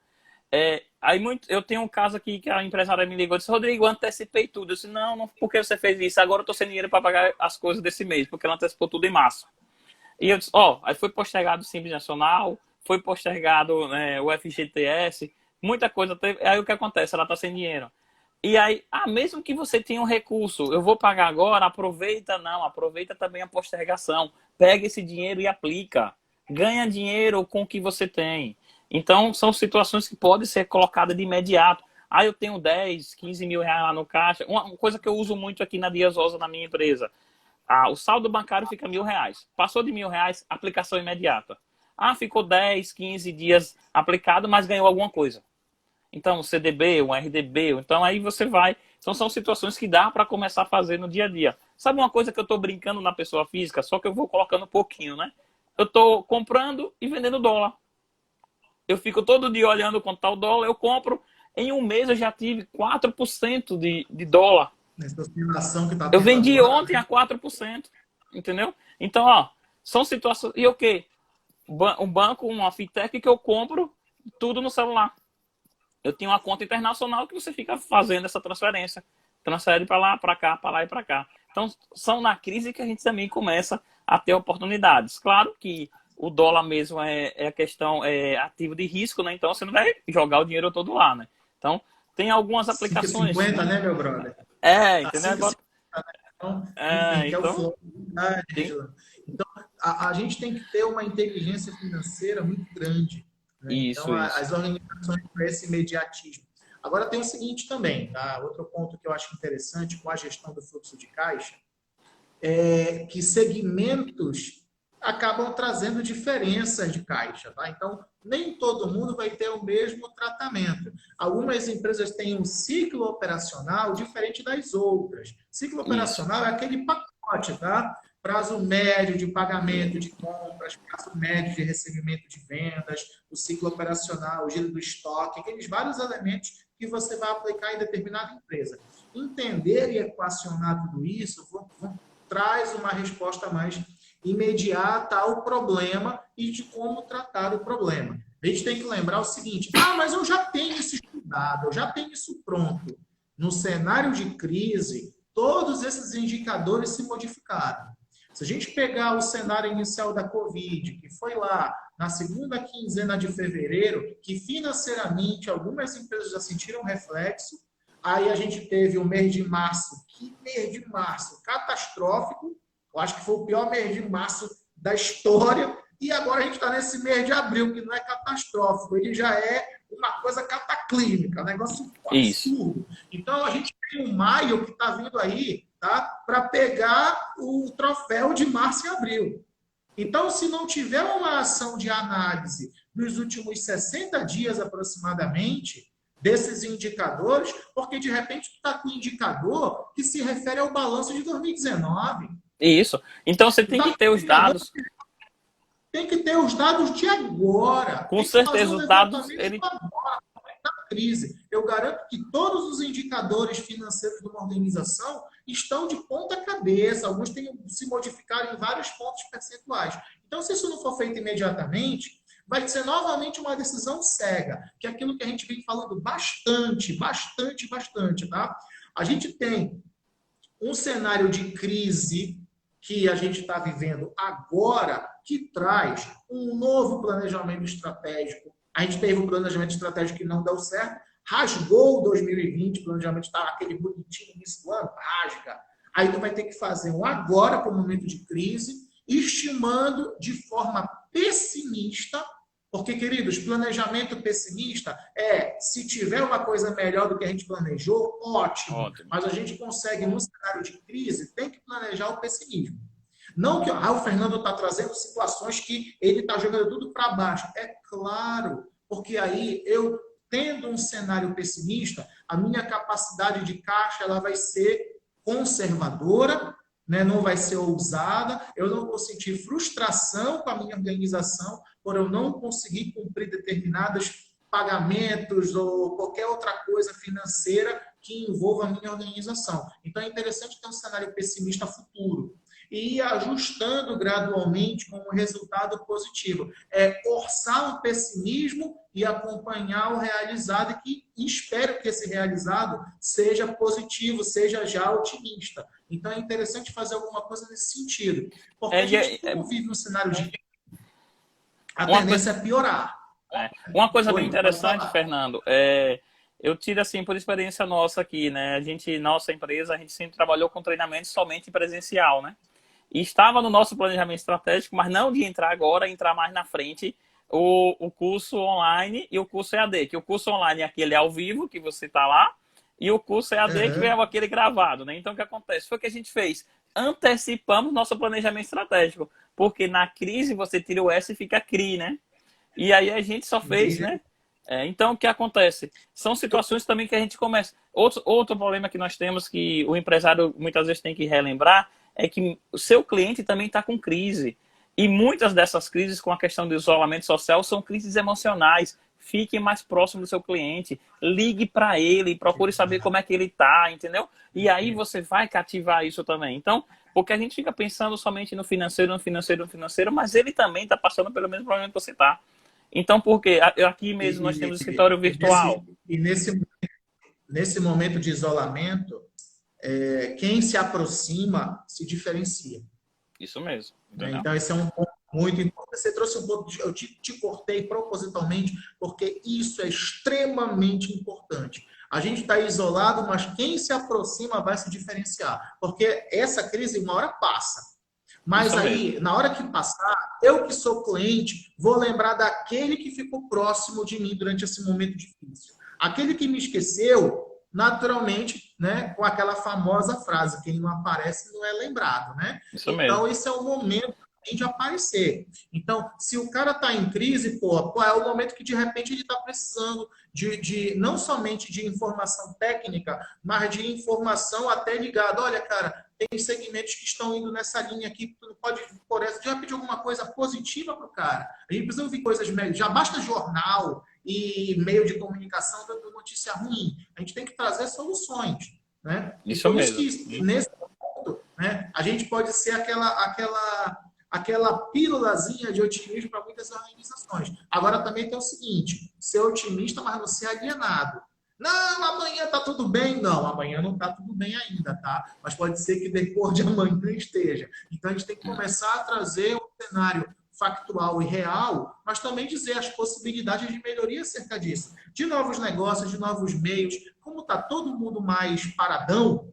Eu tenho um caso aqui que a empresária me ligou e disse: Rodrigo, eu antecipei tudo. Eu disse: não, por que você fez isso? Agora eu estou sem dinheiro para pagar as coisas desse mês, porque ela antecipou tudo em março. E eu disse: aí foi postergado o Simples Nacional, foi postergado o FGTS, muita coisa teve. Aí o que acontece? Ela está sem dinheiro. E aí, mesmo que você tenha um recurso, eu vou pagar agora, aproveita também a postergação. Pega esse dinheiro e aplica. Ganha dinheiro com o que você tem. Então, são situações que podem ser colocadas de imediato. Eu tenho 10, 15 mil reais lá no caixa. Uma coisa que eu uso muito aqui na Dias Osa, na minha empresa. O saldo bancário fica R$1.000. Passou de R$1.000, aplicação imediata. Ficou 10, 15 dias aplicado, mas ganhou alguma coisa. Então, um CDB, um RDB, então aí você vai. Então, são situações que dá para começar a fazer no dia a dia. Sabe uma coisa que eu estou brincando na pessoa física, só que eu vou colocando um pouquinho, né? Eu estou comprando e vendendo dólar. Eu fico todo dia olhando quanto está o dólar, eu compro. Em um mês eu já tive 4% de dólar. Nessa oscilação que tá Eu vendi agora, ontem a 4%. Entendeu? Então, são situações. E o quê? Um banco, uma fintech que eu compro tudo no celular. Eu tenho uma conta internacional que você fica fazendo essa transferência. Transfere para lá, para cá, para lá e para cá. Então, são na crise que a gente também começa a ter oportunidades. Claro que o dólar mesmo é a questão ativo de risco, né? Então, você não vai jogar o dinheiro todo lá, né? Então, tem algumas aplicações. 5,50, né, meu brother? Entendeu? Agora... Então, enfim, que é o flow. Então, a gente tem que ter uma inteligência financeira muito grande. Né? Isso. As organizações com esse imediatismo. Agora tem o seguinte também, tá? Outro ponto que eu acho interessante com a gestão do fluxo de caixa é que segmentos acabam trazendo diferenças de caixa, tá? Então, nem todo mundo vai ter o mesmo tratamento. Algumas empresas têm um ciclo operacional diferente das outras. Ciclo operacional é aquele pacote, tá? Prazo médio de pagamento de compras, prazo médio de recebimento de vendas, o ciclo operacional, o giro do estoque, aqueles vários elementos que você vai aplicar em determinada empresa. Entender e equacionar tudo isso traz uma resposta mais imediata ao problema e de como tratar o problema. A gente tem que lembrar o seguinte: mas eu já tenho isso estudado, eu já tenho isso pronto. No cenário de crise, todos esses indicadores se modificaram. Se a gente pegar o cenário inicial da Covid, que foi lá na segunda quinzena de fevereiro, que financeiramente algumas empresas já sentiram reflexo, aí a gente teve o mês de março, que mês de março catastrófico, eu acho que foi o pior mês de março da história, e agora a gente está nesse mês de abril, que não é catastrófico, ele já é uma coisa cataclísmica, um negócio absurdo. Então a gente tem um maio que está vindo aí, tá, para pegar o troféu de março e abril. Então, se não tiver uma ação de análise nos últimos 60 dias aproximadamente, desses indicadores, porque de repente tu está com um indicador que se refere ao balanço de 2019. Isso. Então você tem que ter os dados. Tem que ter os dados de agora. Com certeza, os dados. Na crise. Eu garanto que todos os indicadores financeiros de uma organização estão de ponta cabeça. Alguns têm se modificado em vários pontos percentuais. Então, se isso não for feito imediatamente, vai ser novamente uma decisão cega, que é aquilo que a gente vem falando bastante, tá? A gente tem um cenário de crise que a gente está vivendo agora, que traz um novo planejamento estratégico. A gente teve um planejamento estratégico que não deu certo, rasgou 2020, o planejamento estava aquele bonitinho início do ano, rasga. Aí tu vai ter que fazer um agora para o momento de crise, estimando de forma pessimista Porque, queridos, planejamento pessimista se tiver uma coisa melhor do que a gente planejou, ótimo. Ótimo. Mas a gente consegue, num cenário de crise, tem que planejar o pessimismo. Não que o Fernando está trazendo situações que ele está jogando tudo para baixo. É claro, porque aí eu, tendo um cenário pessimista, a minha capacidade de caixa ela vai ser conservadora, né? Não vai ser ousada, eu não vou sentir frustração com a minha organização por eu não conseguir cumprir determinados pagamentos ou qualquer outra coisa financeira que envolva a minha organização. Então é interessante ter um cenário pessimista futuro e ir ajustando gradualmente com um resultado positivo. É orçar o pessimismo e acompanhar o realizado e que espero que esse realizado seja positivo, seja já otimista. Então é interessante fazer alguma coisa nesse sentido. Porque a gente como vive um cenário de a tendência é piorar. Uma coisa bem interessante, Fernando, eu tiro assim por experiência nossa aqui, né? Nossa empresa, a gente sempre trabalhou com treinamento somente presencial, né? E estava no nosso planejamento estratégico, mas não de entrar agora, entrar mais na frente, o curso online e o curso EAD. Que o curso online é aquele ao vivo, que você está lá, e o curso EAD que é aquele gravado, né? Então, o que acontece? Foi o que a gente fez. Antecipamos nosso planejamento estratégico. Porque na crise você tira o S e fica CRI, né? E aí a gente só fez, né? Então, o que acontece? São situações também que a gente começa... Outro problema que nós temos, que o empresário muitas vezes tem que relembrar, é que o seu cliente também está com crise. E muitas dessas crises com a questão do isolamento social são crises emocionais. Fique mais próximo do seu cliente, ligue para ele, procure saber como é que ele está, entendeu? E aí você vai cativar isso também. Então, porque a gente fica pensando somente no financeiro, mas ele também está passando pelo mesmo problema que você está. Então, porque aqui mesmo nós temos escritório virtual. Nesse momento de isolamento, quem se aproxima se diferencia. Isso mesmo. Entendeu? Então, esse é um ponto muito importante. Você trouxe um pouco, eu te cortei propositalmente, porque isso é extremamente importante. A gente está isolado, mas quem se aproxima vai se diferenciar. Porque essa crise, uma hora passa. Mas isso aí, mesmo. Na hora que passar, eu que sou cliente, vou lembrar daquele que ficou próximo de mim durante esse momento difícil. Aquele que me esqueceu, naturalmente, né, com aquela famosa frase, quem não aparece não é lembrado, né? Isso então, mesmo. Esse é o momento de aparecer. Então, se o cara está em crise, é o momento que, de repente, ele está precisando de não somente de informação técnica, mas de informação até ligada. Olha, cara, tem segmentos que estão indo nessa linha aqui, tu não pode, por exemplo, já pedir alguma coisa positiva para o cara. A gente precisa ouvir coisas melhores. Já basta jornal e meio de comunicação dando notícia ruim. A gente tem que trazer soluções, né? Isso então, mesmo. Isso que, nesse ponto, né, a gente pode ser aquela pílulazinha de otimismo para muitas organizações. Agora também tem o seguinte, ser otimista, mas não ser alienado. Não, amanhã tá tudo bem. Não, amanhã não tá tudo bem ainda, tá? Mas pode ser que depois de amanhã esteja. Então, a gente tem que começar a trazer um cenário factual e real, mas também dizer as possibilidades de melhoria acerca disso. De novos negócios, de novos meios. Como está todo mundo mais paradão,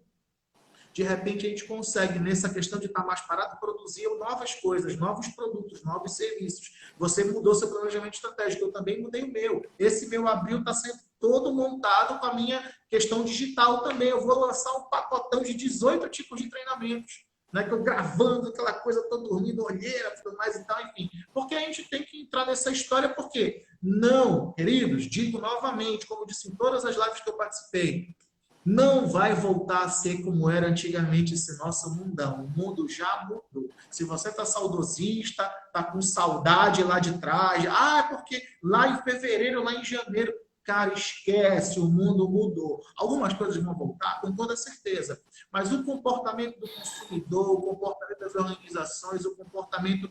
de repente a gente consegue, nessa questão de estar mais parado, produzir novas coisas, novos produtos, novos serviços. Você mudou seu planejamento estratégico, eu também mudei o meu. Esse meu abril está sendo todo montado com a minha questão digital também. Eu vou lançar um pacotão de 18 tipos de treinamentos. Né, que eu gravando aquela coisa, tô dormindo, olheira, tudo mais e tal, enfim. Porque a gente tem que entrar nessa história, porque não, queridos, digo novamente, como disse em todas as lives que eu participei, não vai voltar a ser como era antigamente esse nosso mundão. O mundo já mudou. Se você está saudosista, está com saudade lá de trás, é porque lá em fevereiro, lá em janeiro, cara, esquece, o mundo mudou. Algumas coisas vão voltar, com toda certeza. Mas o comportamento do consumidor, o comportamento das organizações, o comportamento,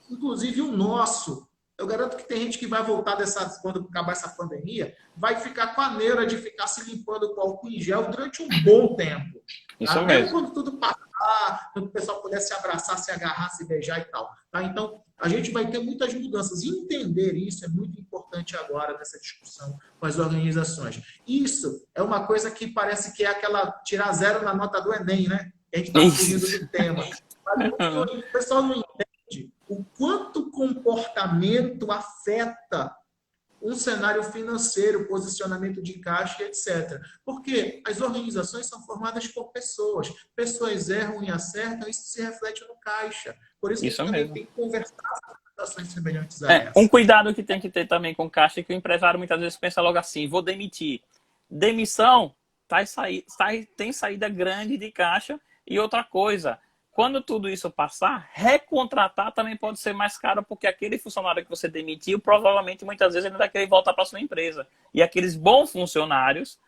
inclusive o nosso, eu garanto que tem gente que vai voltar quando acabar essa pandemia, vai ficar com a neura de ficar se limpando com álcool em gel durante um bom tempo. Isso Até mesmo. quando tudo passar, quando o pessoal puder se abraçar, se agarrar, se beijar e tal. Tá? Então, a gente vai ter muitas mudanças. E entender isso é muito importante agora nessa discussão com as organizações. Isso é uma coisa que parece que é aquela tirar zero na nota do Enem, né? A gente está fugindo do tema. Mas o pessoal não entende o quanto o comportamento afeta um cenário financeiro, posicionamento de caixa, etc. Porque as organizações são formadas por pessoas. Pessoas erram e acertam, isso se reflete no caixa. Por isso que a gente também tem que conversar sobre situações semelhantes a essa. Um cuidado que tem que ter também com caixa é que o empresário muitas vezes pensa logo assim, vou demitir. Demissão tem saída grande de caixa. E outra coisa, quando tudo isso passar, recontratar também pode ser mais caro, porque aquele funcionário que você demitiu, provavelmente, muitas vezes, ele vai querer voltar para a sua empresa. E aqueles bons funcionários,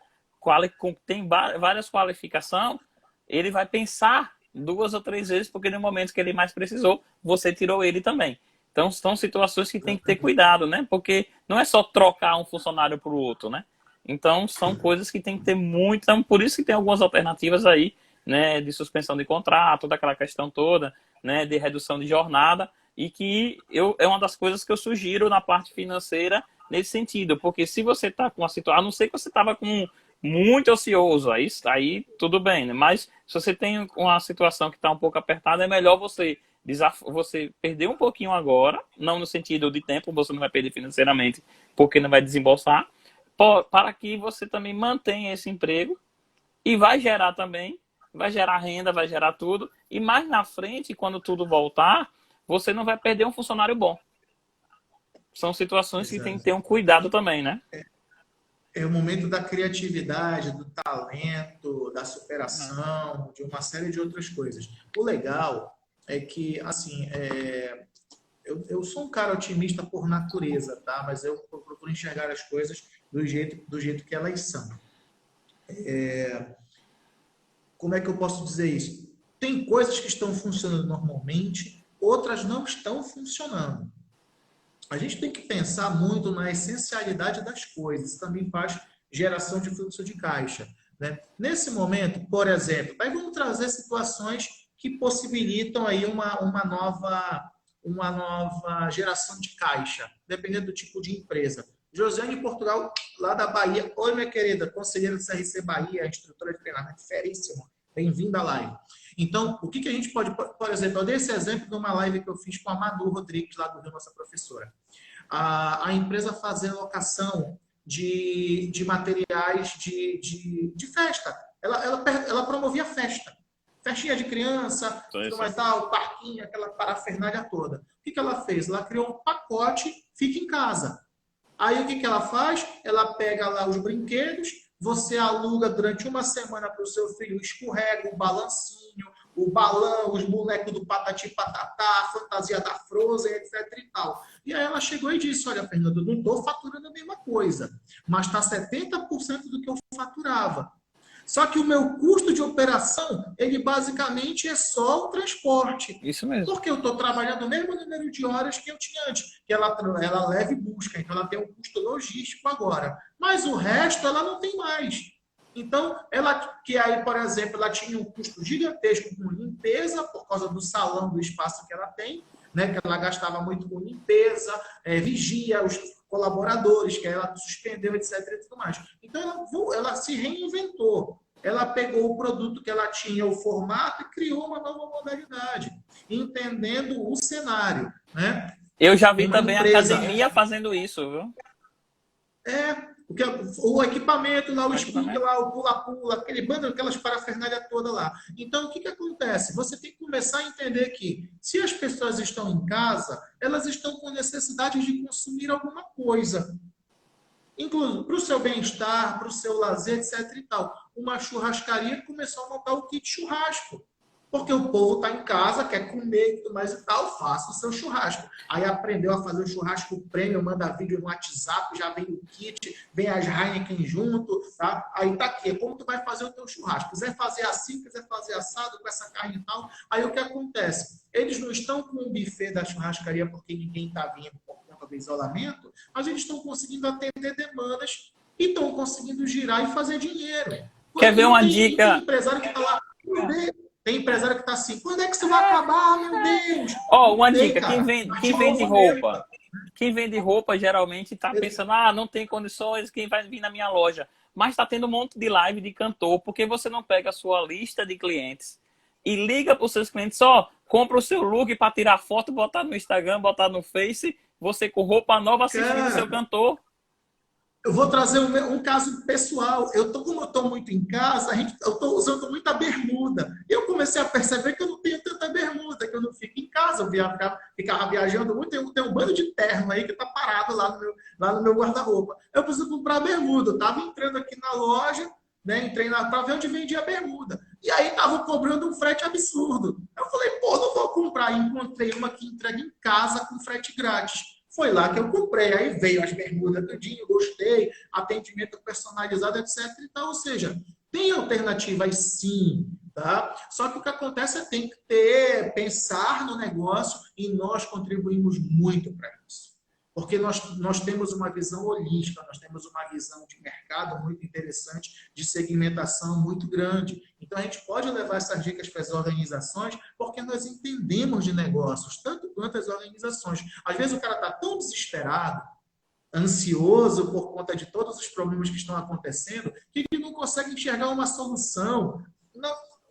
que tem várias qualificações, ele vai pensar 2 ou 3 vezes, porque no momento que ele mais precisou, você tirou ele também. Então, são situações que tem que ter cuidado, né? Porque não é só trocar um funcionário para o outro, né? Então, são coisas que tem que ter muito... Então, por isso que tem algumas alternativas aí, né, de suspensão de contrato, toda aquela questão toda, né, de redução de jornada, e que é uma das coisas que eu sugiro na parte financeira nesse sentido, porque se você está com uma situação, a não ser que você estava com muito ocioso, aí tudo bem, né? Mas se você tem uma situação que está um pouco apertada, é melhor você perder um pouquinho agora, não no sentido de tempo, você não vai perder financeiramente, porque não vai desembolsar, para que você também mantenha esse emprego e vai gerar renda, vai gerar tudo. E mais na frente, quando tudo voltar, você não vai perder um funcionário bom. São situações que tem que ter um cuidado também, né? É o momento da criatividade, do talento, da superação, de uma série de outras coisas. O legal é que, assim, eu sou um cara otimista por natureza, tá? Mas eu procuro enxergar as coisas do jeito que elas são. Como é que eu posso dizer isso? Tem coisas que estão funcionando normalmente, outras não estão funcionando. A gente tem que pensar muito na essencialidade das coisas. Isso também faz geração de fluxo de caixa, né? Nesse momento, por exemplo, aí vamos trazer situações que possibilitam aí uma nova geração de caixa, dependendo do tipo de empresa. Josiane Portugal, lá da Bahia. Oi, minha querida, conselheira do CRC Bahia, instrutora de treinamento, feríssima. Bem-vinda à live. Então, o que a gente pode... Por exemplo, eu dei esse exemplo de uma live que eu fiz com a Madu Rodrigues, lá do Rio, nossa professora. A empresa fazia locação de materiais de festa. Ela promovia festa. Festinha de criança, tudo mais tal, parquinho, aquela parafernália toda. O que ela fez? Ela criou um pacote, fica em casa. Aí o que ela faz? Ela pega lá os brinquedos, você aluga durante uma semana para o seu filho o escorrega, o balancinho, o balão, os bonecos do Patati Patatá, a fantasia da Frozen, etc e tal. E aí ela chegou e disse, olha, Fernando, eu não estou faturando a mesma coisa, mas está 70% do que eu faturava. Só que o meu custo de operação, ele basicamente é só o transporte. Isso mesmo. Porque eu estou trabalhando o mesmo número de horas que eu tinha antes. Que ela leva e busca, então ela tem um custo logístico agora. Mas o resto ela não tem mais. Então, que aí, por exemplo, ela tinha um custo gigantesco com limpeza, por causa do salão, do espaço que ela tem, né? Que ela gastava muito com limpeza, vigia, os colaboradores, que ela suspendeu, etc. e tudo mais. Então, ela se reinventou. Ela pegou o produto que ela tinha, o formato, e criou uma nova modalidade, entendendo o cenário, né? Eu já vi também a academia fazendo isso, viu? O equipamento lá, o spin lá, o pula-pula, aquele bando, aquelas parafernália toda lá. Então, o que acontece? Você tem que começar a entender que, se as pessoas estão em casa, elas estão com necessidade de consumir alguma coisa. Inclusive, para o seu bem-estar, para o seu lazer, etc e tal. Uma churrascaria começou a montar o kit churrasco. Porque o povo está em casa, quer comer e tudo mais e tal, faça o seu churrasco. Aí aprendeu a fazer o churrasco premium, manda vídeo no WhatsApp, já vem o kit, vem as Heineken junto, tá? Aí tá aqui, como tu vai fazer o teu churrasco? Quiser fazer assim, quiser fazer assado com essa carne e tal, aí o que acontece? Eles não estão com o buffet da churrascaria porque ninguém está vindo por conta do isolamento, mas eles estão conseguindo atender demandas e estão conseguindo girar e fazer dinheiro. Quer ver uma dica? Tem empresário que está lá, tem empresário que está assim, quando é que isso vai acabar, meu Deus? Uma dica, quem vende roupa geralmente está pensando, não tem condições, quem vai vir na minha loja? Mas está tendo um monte de live de cantor, porque você não pega a sua lista de clientes, e liga para os seus clientes, só compra o seu look para tirar foto, botar no Instagram, botar no Face, você com roupa nova assistindo o seu Cara, cantor. eu vou trazer um caso pessoal. Como eu estou muito em casa, eu estou usando muita bermuda. E eu comecei a perceber que eu não tenho tanta bermuda, que eu não fico em casa. Ficava viajando muito. Tem um bando de terno aí que está parado lá no meu guarda-roupa. Eu preciso comprar bermuda. Eu estava entrando aqui na loja, né? Entrei para ver onde vendia bermuda. E aí estavam cobrando um frete absurdo. Eu falei, pô, não vou comprar. E encontrei uma que entrega em casa com frete grátis. Foi lá que eu comprei. Aí veio as bermudas tudinho, gostei, atendimento personalizado, etc. E tal. Ou seja, tem alternativas sim, tá? Só que o que acontece é que tem que pensar no negócio e nós contribuímos muito para isso. Porque nós temos uma visão holística, nós temos uma visão de mercado muito interessante, de segmentação muito grande. Então, a gente pode levar essas dicas para as organizações, porque nós entendemos de negócios, tanto quanto as organizações. Às vezes, o cara está tão desesperado, ansioso por conta de todos os problemas que estão acontecendo, que ele não consegue enxergar uma solução.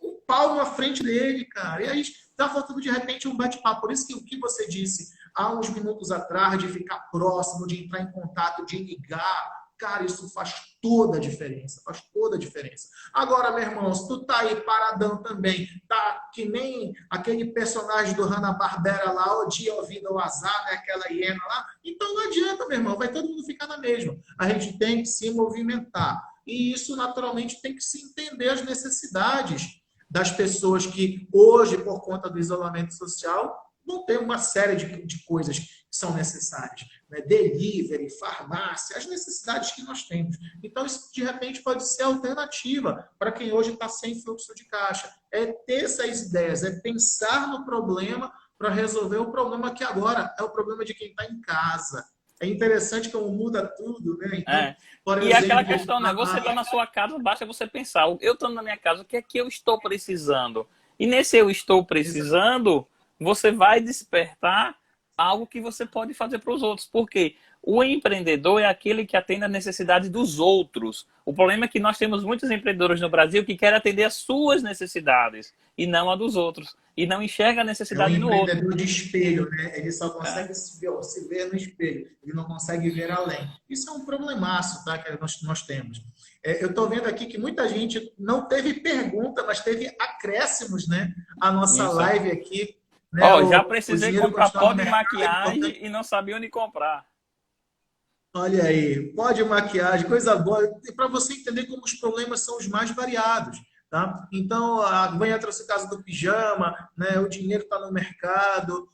Um pau na frente dele, cara. E aí está faltando, de repente, um bate-papo. Por isso que o que você disse há uns minutos atrás, de ficar próximo, de entrar em contato, de ligar, cara, isso faz toda a diferença, faz toda a diferença. Agora, meu irmão, se tu tá aí paradão também, tá que nem aquele personagem do Hanna-Barbera lá, o dia, a vida, o azar, né, aquela hiena lá, então não adianta, meu irmão, vai todo mundo ficar na mesma. A gente tem que se movimentar. E isso, naturalmente, tem que se entender as necessidades das pessoas que hoje, por conta do isolamento social, vão ter uma série de coisas que são necessárias. Né? Delivery, farmácia, as necessidades que nós temos. Então, isso, de repente, pode ser alternativa para quem hoje está sem fluxo de caixa. É ter essas ideias, é pensar no problema para resolver o problema que agora é o problema de quem está em casa. É interessante como muda tudo, né? Então, por exemplo, e aquela questão, né? Você está na sua casa, basta você pensar. Eu estou na minha casa, o que é que eu estou precisando? E nesse eu estou precisando, você vai despertar algo que você pode fazer para os outros. Porque o empreendedor é aquele que atende a necessidade dos outros. O problema é que nós temos muitos empreendedores no Brasil que querem atender as suas necessidades e não a dos outros. E não enxerga a necessidade no outro. É um empreendedor de espelho, né? Ele só consegue se ver no espelho. Ele não consegue ver além. Isso é um problemaço, tá? Que nós temos. Eu estou vendo aqui que muita gente não teve pergunta, mas teve acréscimos, né? A nossa live aqui. Né? Já precisei comprar pó de maquiagem e não sabia onde comprar. Olha aí, pó de maquiagem, coisa boa. Para você entender como os problemas são os mais variados. Tá? Então, a Vanha trouxe o caso do pijama, né? O dinheiro está no mercado,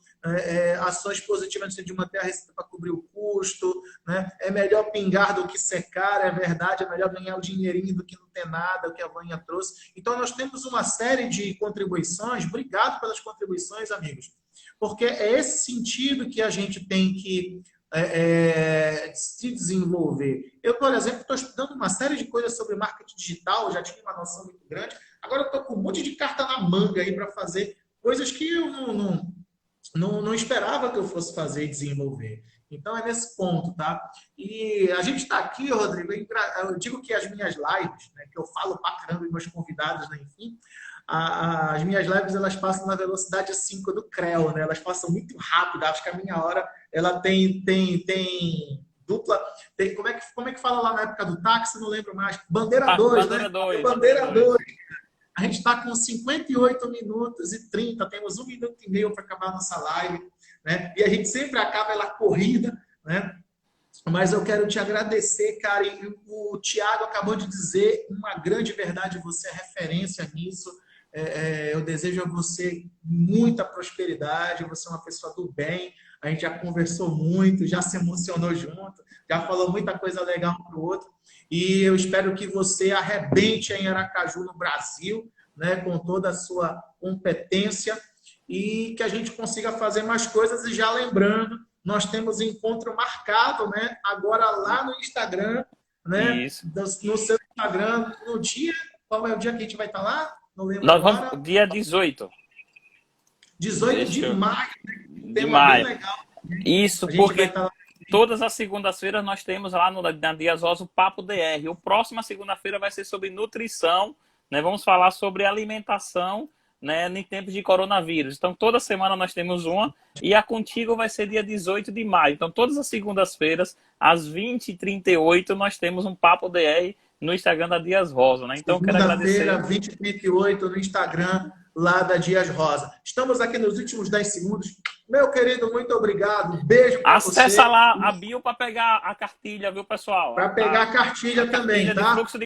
ações positivas de manter a receita para cobrir o custo, né? É melhor pingar do que secar, é verdade, é melhor ganhar o dinheirinho do que não ter nada, o que a Vanha trouxe. Então, nós temos uma série de contribuições, obrigado pelas contribuições, amigos, porque é esse sentido que a gente tem que se desenvolver. Eu, por exemplo, estou estudando uma série de coisas sobre marketing digital, já tinha uma noção muito grande, agora estou com um monte de carta na manga aí para fazer coisas que eu não esperava que eu fosse fazer e desenvolver. Então é nesse ponto, tá? E a gente está aqui, Rodrigo, eu digo que as minhas lives, né, que eu falo pra caramba e meus convidados, né, enfim, as minhas lives elas passam na velocidade 5 do Creu, né? Elas passam muito rápido, acho que a minha hora ela tem dupla, como é que fala lá na época do táxi, não lembro mais, bandeira 2, né? Bandeira 2. A gente está com 58 minutos e 30, temos 1 minuto e meio para acabar a nossa live, né? E a gente sempre acaba ela corrida, né? Mas eu quero te agradecer, cara, e o Thiago acabou de dizer uma grande verdade, você é referência nisso. Eu desejo a você muita prosperidade, você é uma pessoa do bem, a gente já conversou muito, já se emocionou junto, já falou muita coisa legal um para o outro, e eu espero que você arrebente em Aracaju, no Brasil, né, com toda a sua competência, e que a gente consiga fazer mais coisas. E já lembrando, nós temos encontro marcado, né, agora lá no Instagram, né, no seu Instagram, no dia, qual é o dia que a gente vai estar lá? Não lembro. Nós vamos, dia 18. 18 de maio. De maio. Bem legal. Isso, porque todas as segundas-feiras nós temos lá na Diazosa o Papo DR. O próxima segunda-feira vai ser sobre nutrição, né? Vamos falar sobre alimentação, né, em tempos de coronavírus. Então, toda semana nós temos uma, e a Contigo vai ser dia 18 de maio. Então, todas as segundas-feiras, às 20h38, nós temos um Papo DR no Instagram da Dias Rosa, né? Então, quero agradecer. Segunda-feira, 20h38, no Instagram lá da Dias Rosa. Estamos aqui nos últimos 10 segundos. Meu querido, muito obrigado. Beijo para você. Acessa lá a bio para pegar a cartilha, viu, pessoal? Para pegar a cartilha também, cartilha tá? de fluxo de